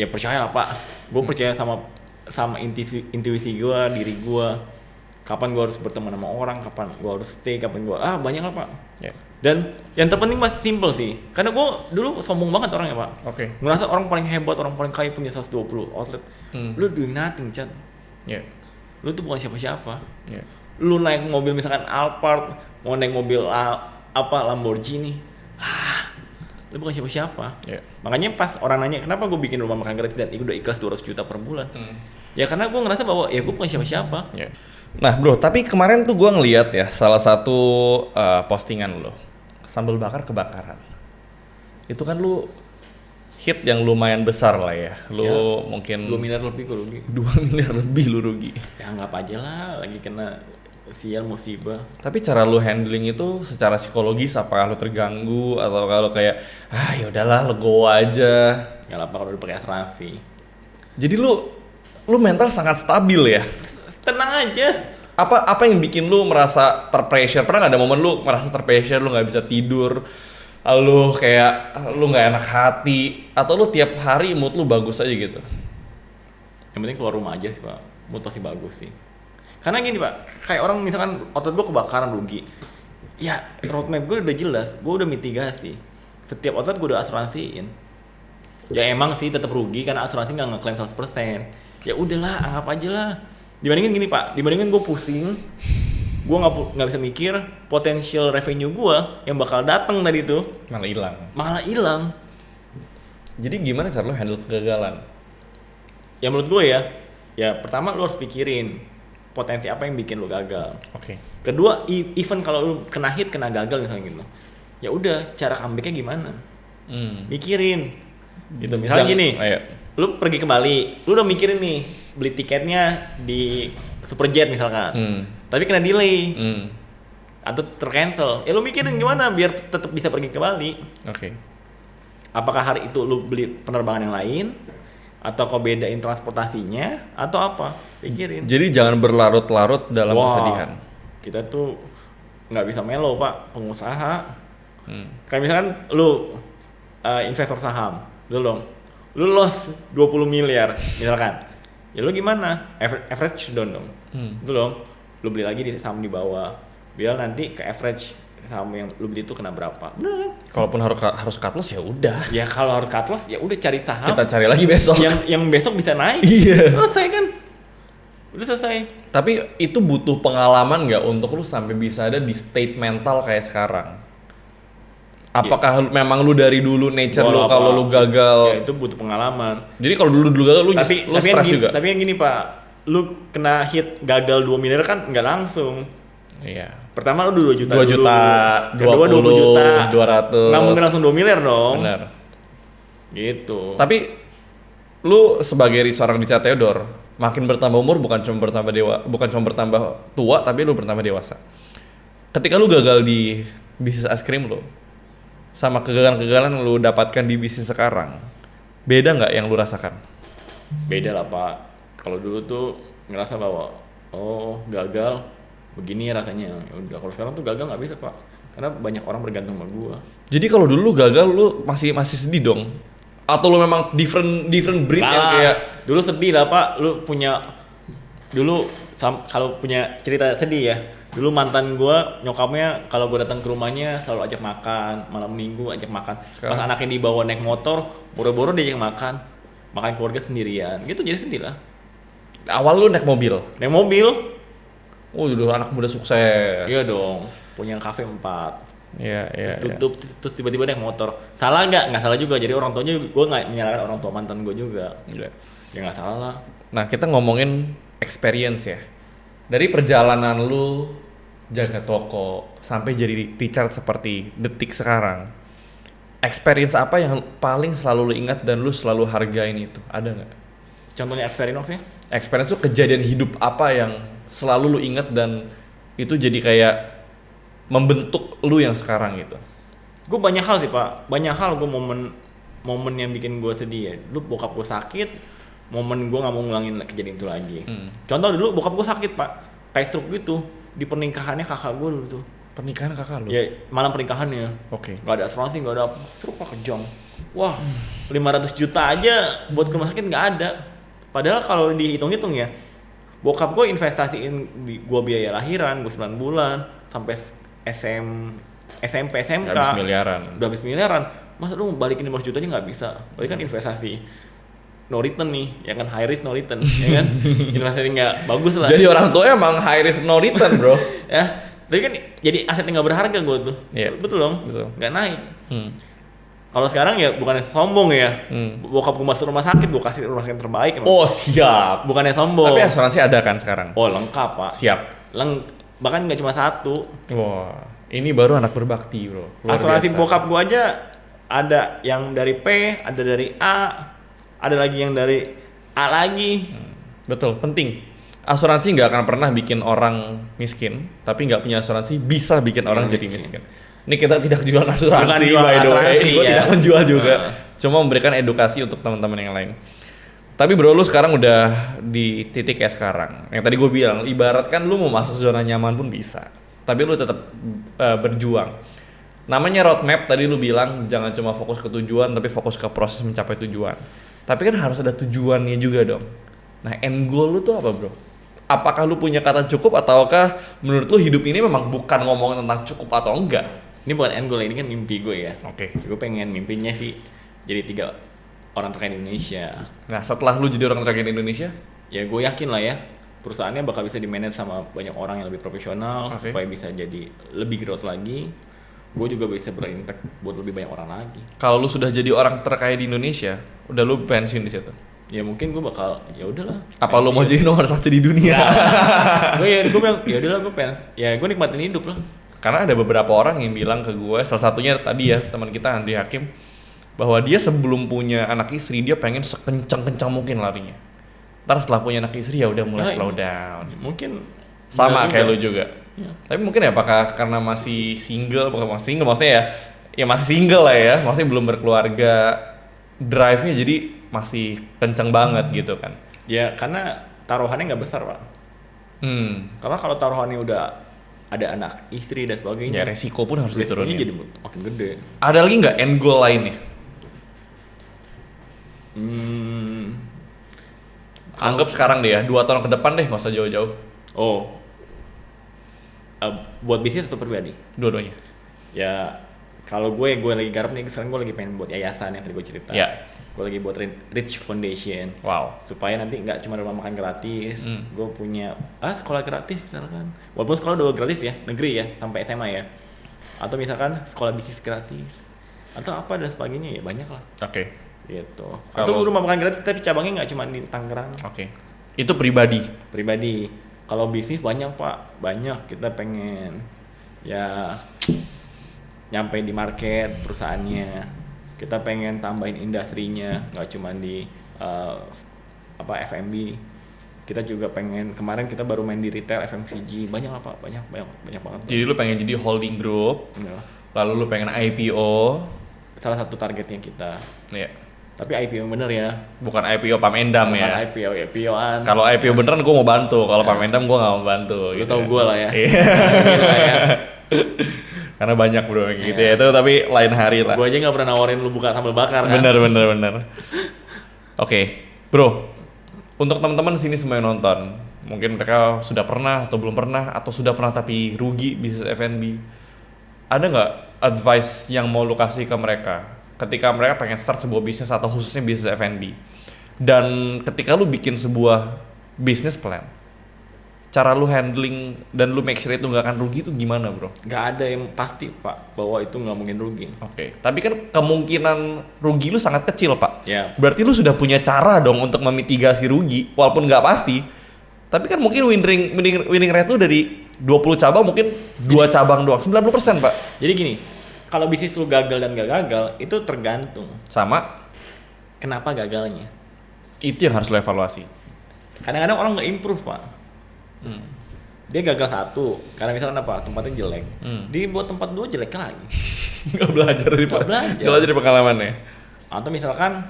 Ya percaya lah Pak, gue percaya sama intuisi gue, diri gue. Kapan gue harus berteman sama orang, kapan gue harus stay, kapan gue banyak lah Pak. Yeah. Dan yang terpenting masih simple sih, karena gue dulu sombong banget orangnya Pak. Oke. Ngerasa orang paling hebat, orang paling kaya punya 120 outlet. Lu doing nothing Chan. Yeah. Lu tuh bukan siapa-siapa. Yeah. Lu naik mobil misalkan Alphard, mau naik mobil Lamborghini, lu bukan siapa-siapa. Yeah. Makanya pas orang nanya kenapa gue bikin rumah makan gratis dan udah ikhlas 200 juta per bulan, ya karena gue ngerasa bahwa ya gue bukan siapa-siapa. Yeah. Nah bro, tapi kemarin tuh gue ngeliat ya salah satu postingan lo, sambal bakar kebakaran. Itu kan lu hit yang lumayan besar lah ya. Lu ya, mungkin 2 miliar lebih gue rugi. 2 miliar lebih lu rugi. Ya anggap aja lah lagi kena sial musibah. Tapi cara lu handling itu secara psikologis, apakah lu terganggu atau kalau kayak ya udahlah legowo aja? Ya lah kalau udah pakai asuransi. Jadi lu mental sangat stabil ya? Tenang aja. Apa yang bikin lu merasa terpressure? Pernah nggak ada momen lu merasa terpressure, lu nggak bisa tidur, lu kayak lu nggak enak hati, atau lu tiap hari mood lu bagus aja gitu? Yang penting keluar rumah aja sih Pak, mood pasti bagus sih. Karena gini Pak, kayak orang misalkan outlet gue kebakaran rugi, ya roadmap gue udah jelas, gue udah mitigasi. Setiap outlet gue udah asuransiin. Ya emang sih tetap rugi karena asuransi nggak ngeklaim 100%. Ya udahlah, anggap aja lah. Dibandingin gini Pak, dibandingin gue pusing, gue nggak bisa mikir potensial revenue gue yang bakal datang tadi itu malah hilang. Jadi gimana cara lo handle kegagalan? Ya menurut gue ya pertama lo harus pikirin potensi apa yang bikin lo gagal. Oke. Kedua, even kalau lo kena hit, kena gagal misalnya gitu, ya udah cara comebacknya gimana? Mikirin. Gitu. Misalnya gini, lu pergi ke Bali, lu udah mikirin nih beli tiketnya di Superjet misalkan, tapi kena delay atau tercancel, ya lu mikirin gimana biar tetap bisa pergi ke Bali. Oke. Apakah hari itu lu beli penerbangan yang lain, atau kau bedain transportasinya, atau apa? Pikirin. Jadi jangan berlarut-larut dalam kesedihan. Kita tuh nggak bisa melo Pak, pengusaha. Kayak misalkan lu investor saham, lu loss 20 miliar misalkan. Ya lu gimana? Average down dong. Itu dong. Lu beli lagi di saham di bawah. Biar nanti ke average saham yang lu beli itu kena berapa. Bener kan? Kalaupun harus cut loss ya udah. Ya kalau harus cut loss ya udah cari saham. Kita cari lagi besok. Yang besok bisa naik. Iya. Selesai kan? Udah selesai. Tapi itu butuh pengalaman nggak untuk lu sampai bisa ada di state mental kayak sekarang? Apakah memang lu dari dulu nature lu kalau lu gagal? Ya itu butuh pengalaman. Jadi kalau dulu gagal lu stres juga. Tapi yang gini Pak, lu kena hit gagal 2 miliar kan nggak langsung. Iya. Pertama lu 2 juta 2 juta, kedua 20 juta, 200. Nggak mungkin langsung 2 miliar dong. Benar. Gitu. Tapi lu sebagai seorang Richard Theodore, makin bertambah umur bukan cuma bertambah tua, tapi lu bertambah dewasa. Ketika lu gagal di bisnis es krim lu, sama kegagalan-kegagalan yang lu dapatkan di bisnis sekarang, beda nggak yang lu rasakan? Beda lah Pak. Kalau dulu tuh ngerasa bahwa gagal begini rasanya. Ya udah, kalau sekarang tuh gagal nggak bisa Pak, karena banyak orang bergantung sama gua. Jadi kalau dulu lu gagal lu masih sedih dong? Atau lu memang different breed yang kayak dulu sedih lah Pak. Lu punya dulu kalau punya cerita sedih ya. Dulu mantan gua nyokapnya kalau gua datang ke rumahnya selalu ajak makan, malam minggu ajak makan. Sekarang? Pas anaknya dibawa naik motor, boro-boro diajak makan keluarga sendirian. Gitu jadi sedih lah. Awal lu naik mobil? Naik mobil. Oh, udah anak muda sukses. Iya dong, punya kafe 4. terus tutup, terus tiba-tiba naik motor. Salah nggak salah juga. Jadi orang tuanya gue nggak menyalahkan orang tua mantan gue juga. Ya nggak salah lah. Nah kita ngomongin experience ya. Dari perjalanan lu jaga toko sampai jadi Richard seperti detik sekarang, experience apa yang paling selalu lu ingat dan lu selalu hargain itu? Ada nggak? Contohnya experience-nya? Experience tuh kejadian hidup apa yang selalu lu ingat dan itu jadi kayak membentuk lu yang sekarang gitu? Gue banyak hal sih Pak, banyak hal gue momen yang bikin gue sedih ya. Dulu bokap gue sakit, momen gue nggak mau ngulangin kejadian itu lagi. Contoh dulu bokap gue sakit Pak, kayak stroke gitu. Di pernikahannya kakak gue dulu tuh. Pernikahan kakak lu? Ya malam pernikahannya. Oke. Gak ada asuransi, gak ada apa. Stroke Pak, kejang. Wah, 500 juta aja buat ke rumah sakit nggak ada. Padahal kalau dihitung-hitung ya, bokap gue investasiin gue biaya lahiran, gue 9 bulan, sampai SMP, SMK. Udah habis miliaran. Masa lu balikin 500 jutanya nggak bisa? Berarti kan investasi no return nih, ya kan, high risk no return, ya kan? Investasi nggak bagus lah. Jadi orang tua emang high risk no return bro. Ya, tapi kan jadi aset yang nggak berharga gue tuh. Yeah. Betul dong? Betul. Nggak naik. Kalau sekarang ya bukannya sombong ya, bokap gue masuk rumah sakit, gue kasih rumah sakit terbaik. Emang. Oh siap. Bukannya sombong. Tapi asuransi ada kan sekarang? Oh lengkap Pak. Siap. Bahkan nggak cuma satu. Wah, ini baru anak berbakti bro. Luar Asuransi biasa. bokap gue aja ada yang dari P, ada dari A, ada lagi yang dari A lagi. Betul, penting. Asuransi nggak akan pernah bikin orang miskin, tapi nggak punya asuransi bisa bikin orang jadi miskin. Ini kita tidak jual asuransi, Bukan jual by the way. asuransi, Gue ya. tidak menjual juga. Cuma memberikan edukasi untuk teman-teman yang lain. Tapi bro, lu sekarang udah di titik kayak sekarang. Yang tadi gue bilang, ibaratkan lu mau masuk zona nyaman pun bisa. Tapi lu tetap berjuang. Namanya roadmap, tadi lu bilang jangan cuma fokus ke tujuan, tapi fokus ke proses mencapai tujuan. Tapi kan harus ada tujuannya juga dong. Nah, end goal lu tuh apa bro? Apakah lu punya kata cukup ataukah menurut lu hidup ini memang bukan ngomong tentang cukup atau enggak? Ini bukan end goal, ini kan mimpi gue ya. Oke. Gue pengen mimpinya sih jadi 3 orang terkaya di Indonesia. Nah, setelah lu jadi orang terkaya di Indonesia, Ya gue yakin lah ya, perusahaannya bakal bisa di-manage sama banyak orang yang lebih profesional, supaya bisa jadi lebih growth lagi. Gue juga bisa berimpact buat lebih banyak orang lagi. kalau lu sudah jadi orang terkaya di Indonesia, udah lu pensiun di situ. Ya mungkin gue bakal, ya udahlah. Apa lu mau jadi nomor 1 di dunia? Gue bilang, ya udahlah gue pengen, ya gue nikmatin hidup lah. Karena ada beberapa orang yang bilang ke gue, salah satunya tadi ya teman kita Andri Hakim, bahwa dia sebelum punya anak istri dia pengen sekencang-kencang mungkin larinya. Ntar setelah punya anak istri ya udah mulai slow down. Mungkin Sama kayak lu juga. Ya. Tapi mungkin ya apakah karena masih single, bukan masih single maksudnya ya masih single lah ya, masih belum berkeluarga, drive-nya jadi masih kencang banget gitu kan. Ya karena taruhannya nggak besar Pak. Karena kalau taruhannya udah ada anak istri dan sebagainya, Ya resiko pun harus resikonya diturunin. jadi makin gede. Ada lagi nggak end goal lainnya? Anggap sekarang deh ya, 2 tahun ke depan deh, nggak usah jauh-jauh. Oh, buat bisnis atau pribadi? Dua-duanya. Ya kalau gue lagi garap nih, sekarang gue lagi pengen buat yayasan yang tadi gue cerita. Ya. Gue lagi buat Rich Foundation. Wow. Supaya nanti nggak cuma rumah makan gratis, gue punya sekolah gratis misalkan. Walaupun sekolah udah gratis ya, negeri ya, sampai SMA ya. Atau misalkan sekolah bisnis gratis. Atau apa dan sebagainya, ya banyak lah. Oke. Gitu. Atau rumah makan gratis tapi cabangnya nggak cuma di Tangerang. Oke. Itu pribadi. Pribadi. Kalau bisnis banyak Pak, banyak. Kita pengen ya nyampe di market perusahaannya. Kita pengen tambahin industrinya, nggak cuma di F&B. Kita juga pengen, kemarin kita baru main di retail FMCG, banyak lah Pak, banyak banget. Jadi lu pengen jadi holding group, Enggak. lalu lu pengen IPO. Salah satu targetnya kita. Ya. Tapi IPO yang bener ya. Bukan IPO Pamendam Bukan ya. IPO-an. Kalau IPO beneran gue mau bantu, kalau Pamendam gue nggak mau bantu. Lu gitu tau ya. gue lah ya. Iya. Gila ya. Karena banyak bro gitu ya. Itu tapi lain hari lah. Gue aja nggak pernah nawarin lu buka sambal bakar kan. Bener. Oke, bro. Untuk teman-teman sini semua yang nonton, mungkin mereka sudah pernah atau belum pernah atau sudah pernah tapi rugi bisnis F&B. Ada nggak advice yang mau lu kasih ke mereka ketika mereka pengen start sebuah bisnis atau khususnya bisnis F&B? Dan ketika lu bikin sebuah business plan, cara lu handling dan lu make sure itu nggak akan rugi itu gimana bro? Nggak ada yang pasti pak bahwa itu nggak mungkin rugi. Oke. Tapi kan kemungkinan rugi lu sangat kecil pak. Ya. Berarti lu sudah punya cara dong untuk memitigasi rugi, walaupun nggak pasti. Tapi kan mungkin winning rate lu dari 20 cabang mungkin 2 cabang doang, 90% pak. Jadi gini, kalau bisnis lu gagal dan gak gagal itu tergantung Sama. kenapa gagalnya. Itu yang harus lu evaluasi. Kadang-kadang orang nggak improve pak. Dia gagal satu karena misalnya apa tempatnya jelek. Dia buat tempat dua jelek lagi. Nggak belajar dari pengalamannya. Atau misalkan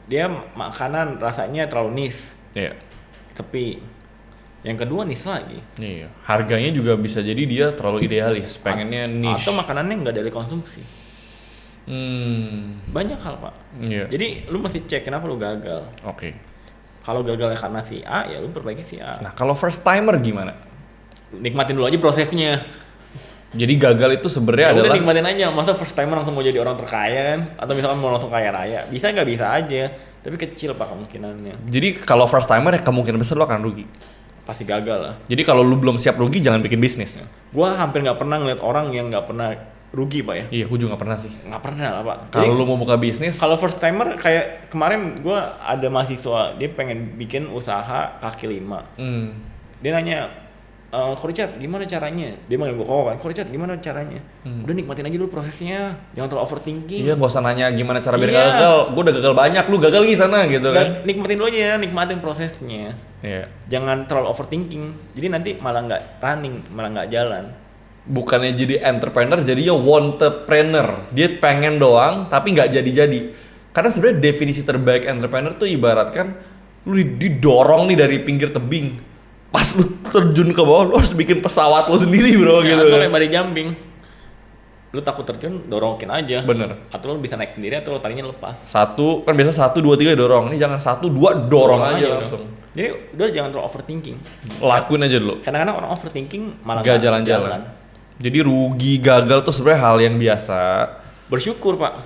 dia makanan rasanya terlalu niche. Iya. Tapi yang kedua niche lagi. Iya. Harganya juga bisa jadi dia terlalu idealis, pengennya niche. Atau makanannya nggak dari konsumsi. Banyak hal pak. Iya. Jadi lu mesti cek kenapa lu gagal. Oke. Kalau gagalnya karena si A ya lu perbaiki si A. Nah kalau first timer gimana? Nikmatin dulu aja prosesnya. Jadi gagal itu sebenarnya Udah adalah nikmatin aja. Masa first timer langsung mau jadi orang terkaya kan? Atau misalkan mau langsung kaya raya? Bisa nggak bisa aja. Tapi kecil pak kemungkinannya. Jadi kalau first timer ya kemungkinan besar lo akan rugi. Pasti gagal lah. Jadi kalau lu belum siap rugi jangan bikin bisnis. Gua hampir nggak pernah ngeliat orang yang nggak pernah rugi pak ya. Iya, gue juga nggak pernah sih. Nggak pernah lah pak. Kalau lu mau buka bisnis, Kalau first timer kayak kemarin gua ada mahasiswa dia pengen bikin usaha kaki lima. Dia nanya, Ko Richard gimana caranya? Dia manggil gua Ko kan. Ko Richard gimana caranya? Udah nikmatin aja dulu prosesnya. Jangan terlalu overthinking. iya gak usah nanya gimana cara biar Iya. gagal. Gue udah gagal banyak, lu gagal di sana gitu kan. Nikmatin dulu aja, nikmatin prosesnya. Iya. Jangan terlalu overthinking. Jadi nanti malah nggak running, malah nggak jalan. Bukannya jadi entrepreneur, jadinya wantepreneur. Dia pengen doang, tapi nggak jadi-jadi. Karena sebenarnya definisi terbaik entrepreneur tuh ibaratkan lu didorong nih dari pinggir tebing. Pas lu terjun ke bawah, lu harus bikin pesawat lu sendiri bro gitu. Atau kan. kayak body jumping. Lu takut terjun, dorongin aja. Bener. Atau lu bisa naik sendiri atau lu tarinya lepas. Satu, kan biasa 1, 2, 3 dorong. Ini jangan 1, 2 dorong aja langsung. Jadi udah jangan terlalu overthinking. Lakuin aja dulu. Kadang-kadang orang overthinking malah Gak nggak jalan-jalan. Jadi rugi, gagal tuh sebenarnya hal yang biasa. Bersyukur pak,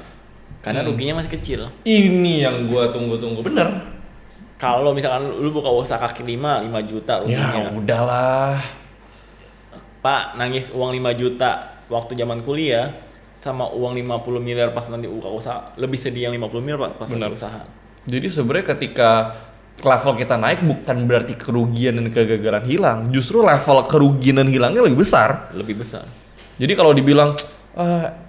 karena ruginya masih kecil. Ini yang gua tunggu-tunggu, bener. Kalau misalkan lu buka usaha kaki 5 juta ruginya. Ya udahlah. Pak, nangis uang 5 juta waktu zaman kuliah sama uang 50 miliar pas nanti buka usaha, lebih sedih yang 50 miliar pak pas nanti usaha. Jadi sebenarnya ketika level kita naik bukan berarti kerugian dan kegagalan hilang, justru level kerugian dan hilangnya lebih besar. Lebih besar. Jadi kalau dibilang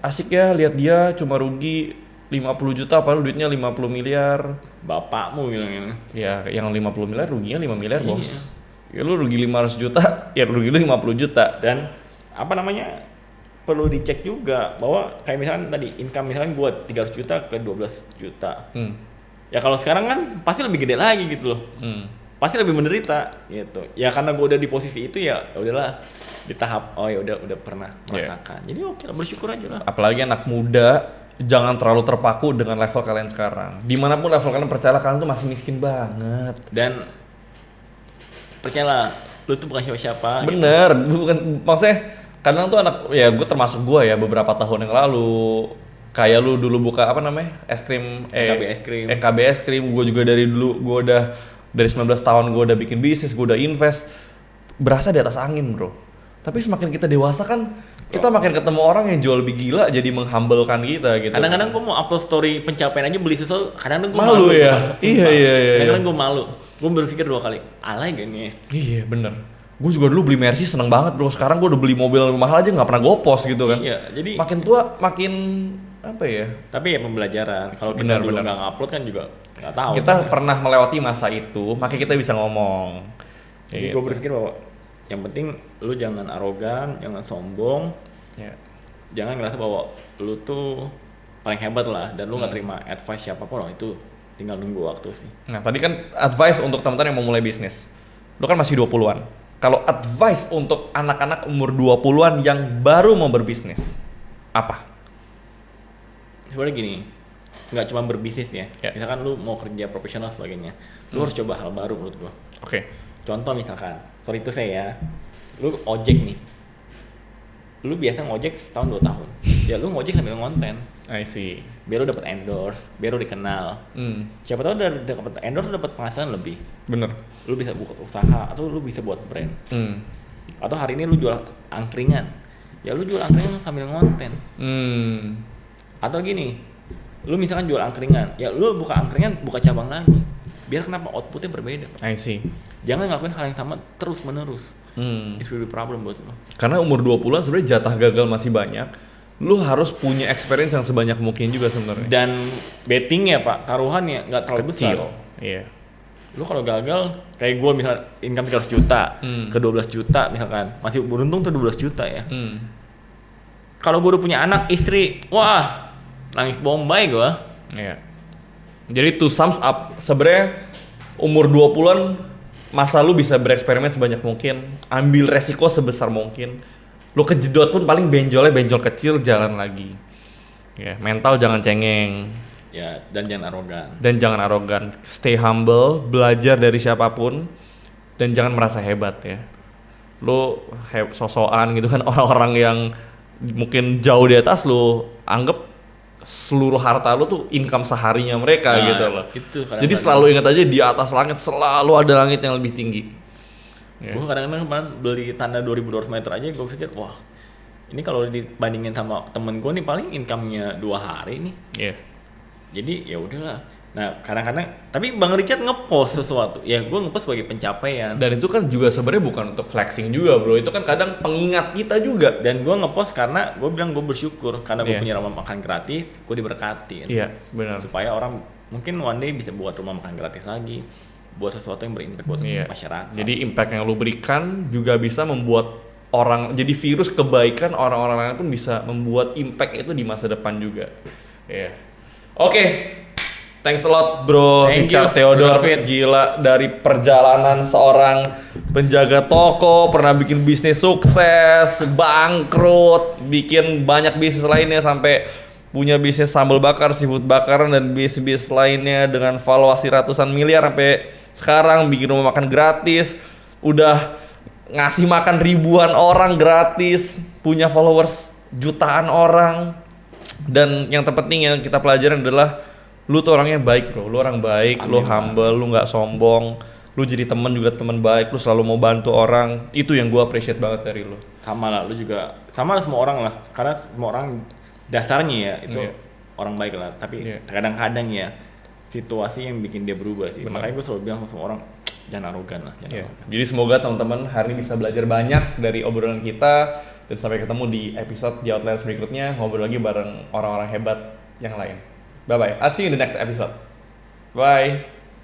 asik ya lihat dia cuma rugi 50 juta padahal duitnya 50 miliar. Bapakmu bilang ini. Ya yang 50 miliar ruginya 5 miliar bos. Ya lu rugi 500 juta, ya rugi lu 50 juta. Dan apa namanya? Perlu dicek juga bahwa kayak misalkan tadi income misalkan gua 300 juta ke 12 juta. Ya kalau sekarang kan pasti lebih gede lagi gitu loh. Pasti lebih menderita gitu. Ya karena gua udah di posisi itu ya udahlah di tahap oh ya udah pernah merasakan. Jadi oke lah, bersyukur aja lah. Apalagi anak muda jangan terlalu terpaku dengan level kalian sekarang. Dimanapun level kalian, percayalah kalian tuh masih miskin banget. Dan percayalah, lu tuh bukan siapa-siapa. Bener, bukan maksudnya kadang tuh anak ya gue termasuk gue ya beberapa tahun yang lalu kayak lu dulu buka apa namanya es krim NKB es krim. NKB es krim. Gue juga dari dulu gue udah dari 19 tahun gue udah bikin bisnis, gue udah invest, berasa di atas angin bro. Tapi semakin kita dewasa kan kita makin ketemu orang yang jual lebih gila jadi menghambelkan kita gitu. Kadang-kadang gue mau upload story pencapaian aja beli sesuatu, kadang-kadang gue malu ya. Iya. Kadang-kadang gue malu. Gue berpikir 2 kali, alay gak nih? Iya bener. Gue juga dulu beli Mercy seneng banget bro. Sekarang gue udah beli mobil mahal aja nggak pernah gue post gitu kan. Iya, jadi makin tua makin apa ya? Tapi ya pembelajaran. Kalau kita dulu nggak ngupload kan juga nggak tahu. Kita pernah melewati masa itu, makanya kita bisa ngomong. Jadi gue berpikir bahwa yang penting lu jangan arogan, jangan sombong, jangan ngerasa bahwa lu tuh paling hebat lah dan lu nggak terima advice siapapun. Oh, itu tinggal nunggu waktu sih. Nah tadi kan advice untuk teman-teman yang mau mulai bisnis, lu kan masih 20-an. Kalau advice untuk anak-anak umur 20-an yang baru mau berbisnis, apa? Sebenarnya gini, nggak cuma berbisnis ya. Misalkan lu mau kerja profesional sebagainya, lu harus coba hal baru menurut gua. Oke. Contoh misalkan, sorry itu saya ya, lu ojek nih, lu biasa ngojek setahun 2 tahun, ya lu ngojek sambil ngonten. I see. Biar lu dapat endorse, biar lu dikenal. Siapa tahu dari dapat endorse lu dapat penghasilan lebih. Bener. Lu bisa buka usaha atau lu bisa buat brand. Atau hari ini lu jual angkringan. Ya lu jual angkringan sambil ngonten. Atau gini, lu misalkan jual angkringan, ya lu buka angkringan, buka cabang lagi. Biar kenapa outputnya berbeda. I see. Jangan ngelakuin hal yang sama terus menerus. It's really problem buat lo. Karena umur 20-an sebenarnya jatah gagal masih banyak. Lu harus punya experience yang sebanyak mungkin juga sebenarnya. Dan bettingnya Pak, taruhannya nggak terlalu besar. Iya. Lu kalau gagal, kayak gue misal income 300 juta, ke 12 juta misalkan, masih beruntung tuh 12 juta ya. Kalau gue udah punya anak, istri, wah, nangis bombay gue. Iya. Jadi to sums up, sebenarnya umur 20-an masa lu bisa bereksperimen sebanyak mungkin, ambil resiko sebesar mungkin. Lu kejedot pun paling benjolnya benjol kecil, jalan lagi. Ya, mental jangan cengeng. Ya, dan jangan arogan. Stay humble, belajar dari siapapun, dan jangan merasa hebat ya. Lu sosokan gitu kan, orang-orang yang mungkin jauh di atas lu anggap seluruh harta lu tuh income seharinya mereka gitu loh. Jadi selalu ingat aja di atas langit selalu ada langit yang lebih tinggi. Gue kadang-kadang kemarin beli tanah 2.200 meter aja, gue pikir wah ini kalau dibandingin sama temen gue nih paling income-nya 2 hari nih. Jadi ya udahlah. Nah kadang-kadang tapi Bang Richard ngepost sesuatu, ya gue ngepost sebagai pencapaian. Dan itu kan juga sebenarnya bukan untuk flexing juga bro, itu kan kadang pengingat kita juga. Dan gue ngepost karena gue bilang gue bersyukur karena gue punya rumah makan gratis, gue diberkatin. Iya benar. Supaya orang mungkin one day bisa buat rumah makan gratis lagi, buat sesuatu yang berimpact buat masyarakat. Jadi impact yang lu berikan juga bisa membuat orang, jadi virus kebaikan orang-orang lain pun bisa membuat impact itu di masa depan juga. Oke. Thanks a lot bro, Richard Theodore. Gila, dari perjalanan seorang penjaga toko, pernah bikin bisnis sukses, bangkrut, bikin banyak bisnis lainnya sampai punya bisnis sambal bakar, seafood bakaran, dan bisnis lainnya dengan valuasi ratusan miliar, sampai sekarang bikin rumah makan gratis, udah ngasih makan ribuan orang gratis, punya followers jutaan orang. Dan yang terpenting yang kita pelajarin adalah lu tuh orangnya baik bro, lu orang baik, lu humble, lu nggak sombong, lu jadi teman juga teman baik, lu selalu mau bantu orang. Itu yang gua appreciate banget dari lu. Sama lah, lu juga sama lah semua orang lah, karena semua orang dasarnya ya itu orang baik lah. Tapi kadang-kadang ya situasi yang bikin dia berubah sih. Makanya gua selalu bilang sama semua orang jangan arogan lah. Jadi semoga teman-teman hari ini bisa belajar banyak dari obrolan kita, dan sampai ketemu di episode di Outliers berikutnya, ngobrol lagi bareng orang-orang hebat yang lain. Bye-bye. I'll see you in the next episode. Bye.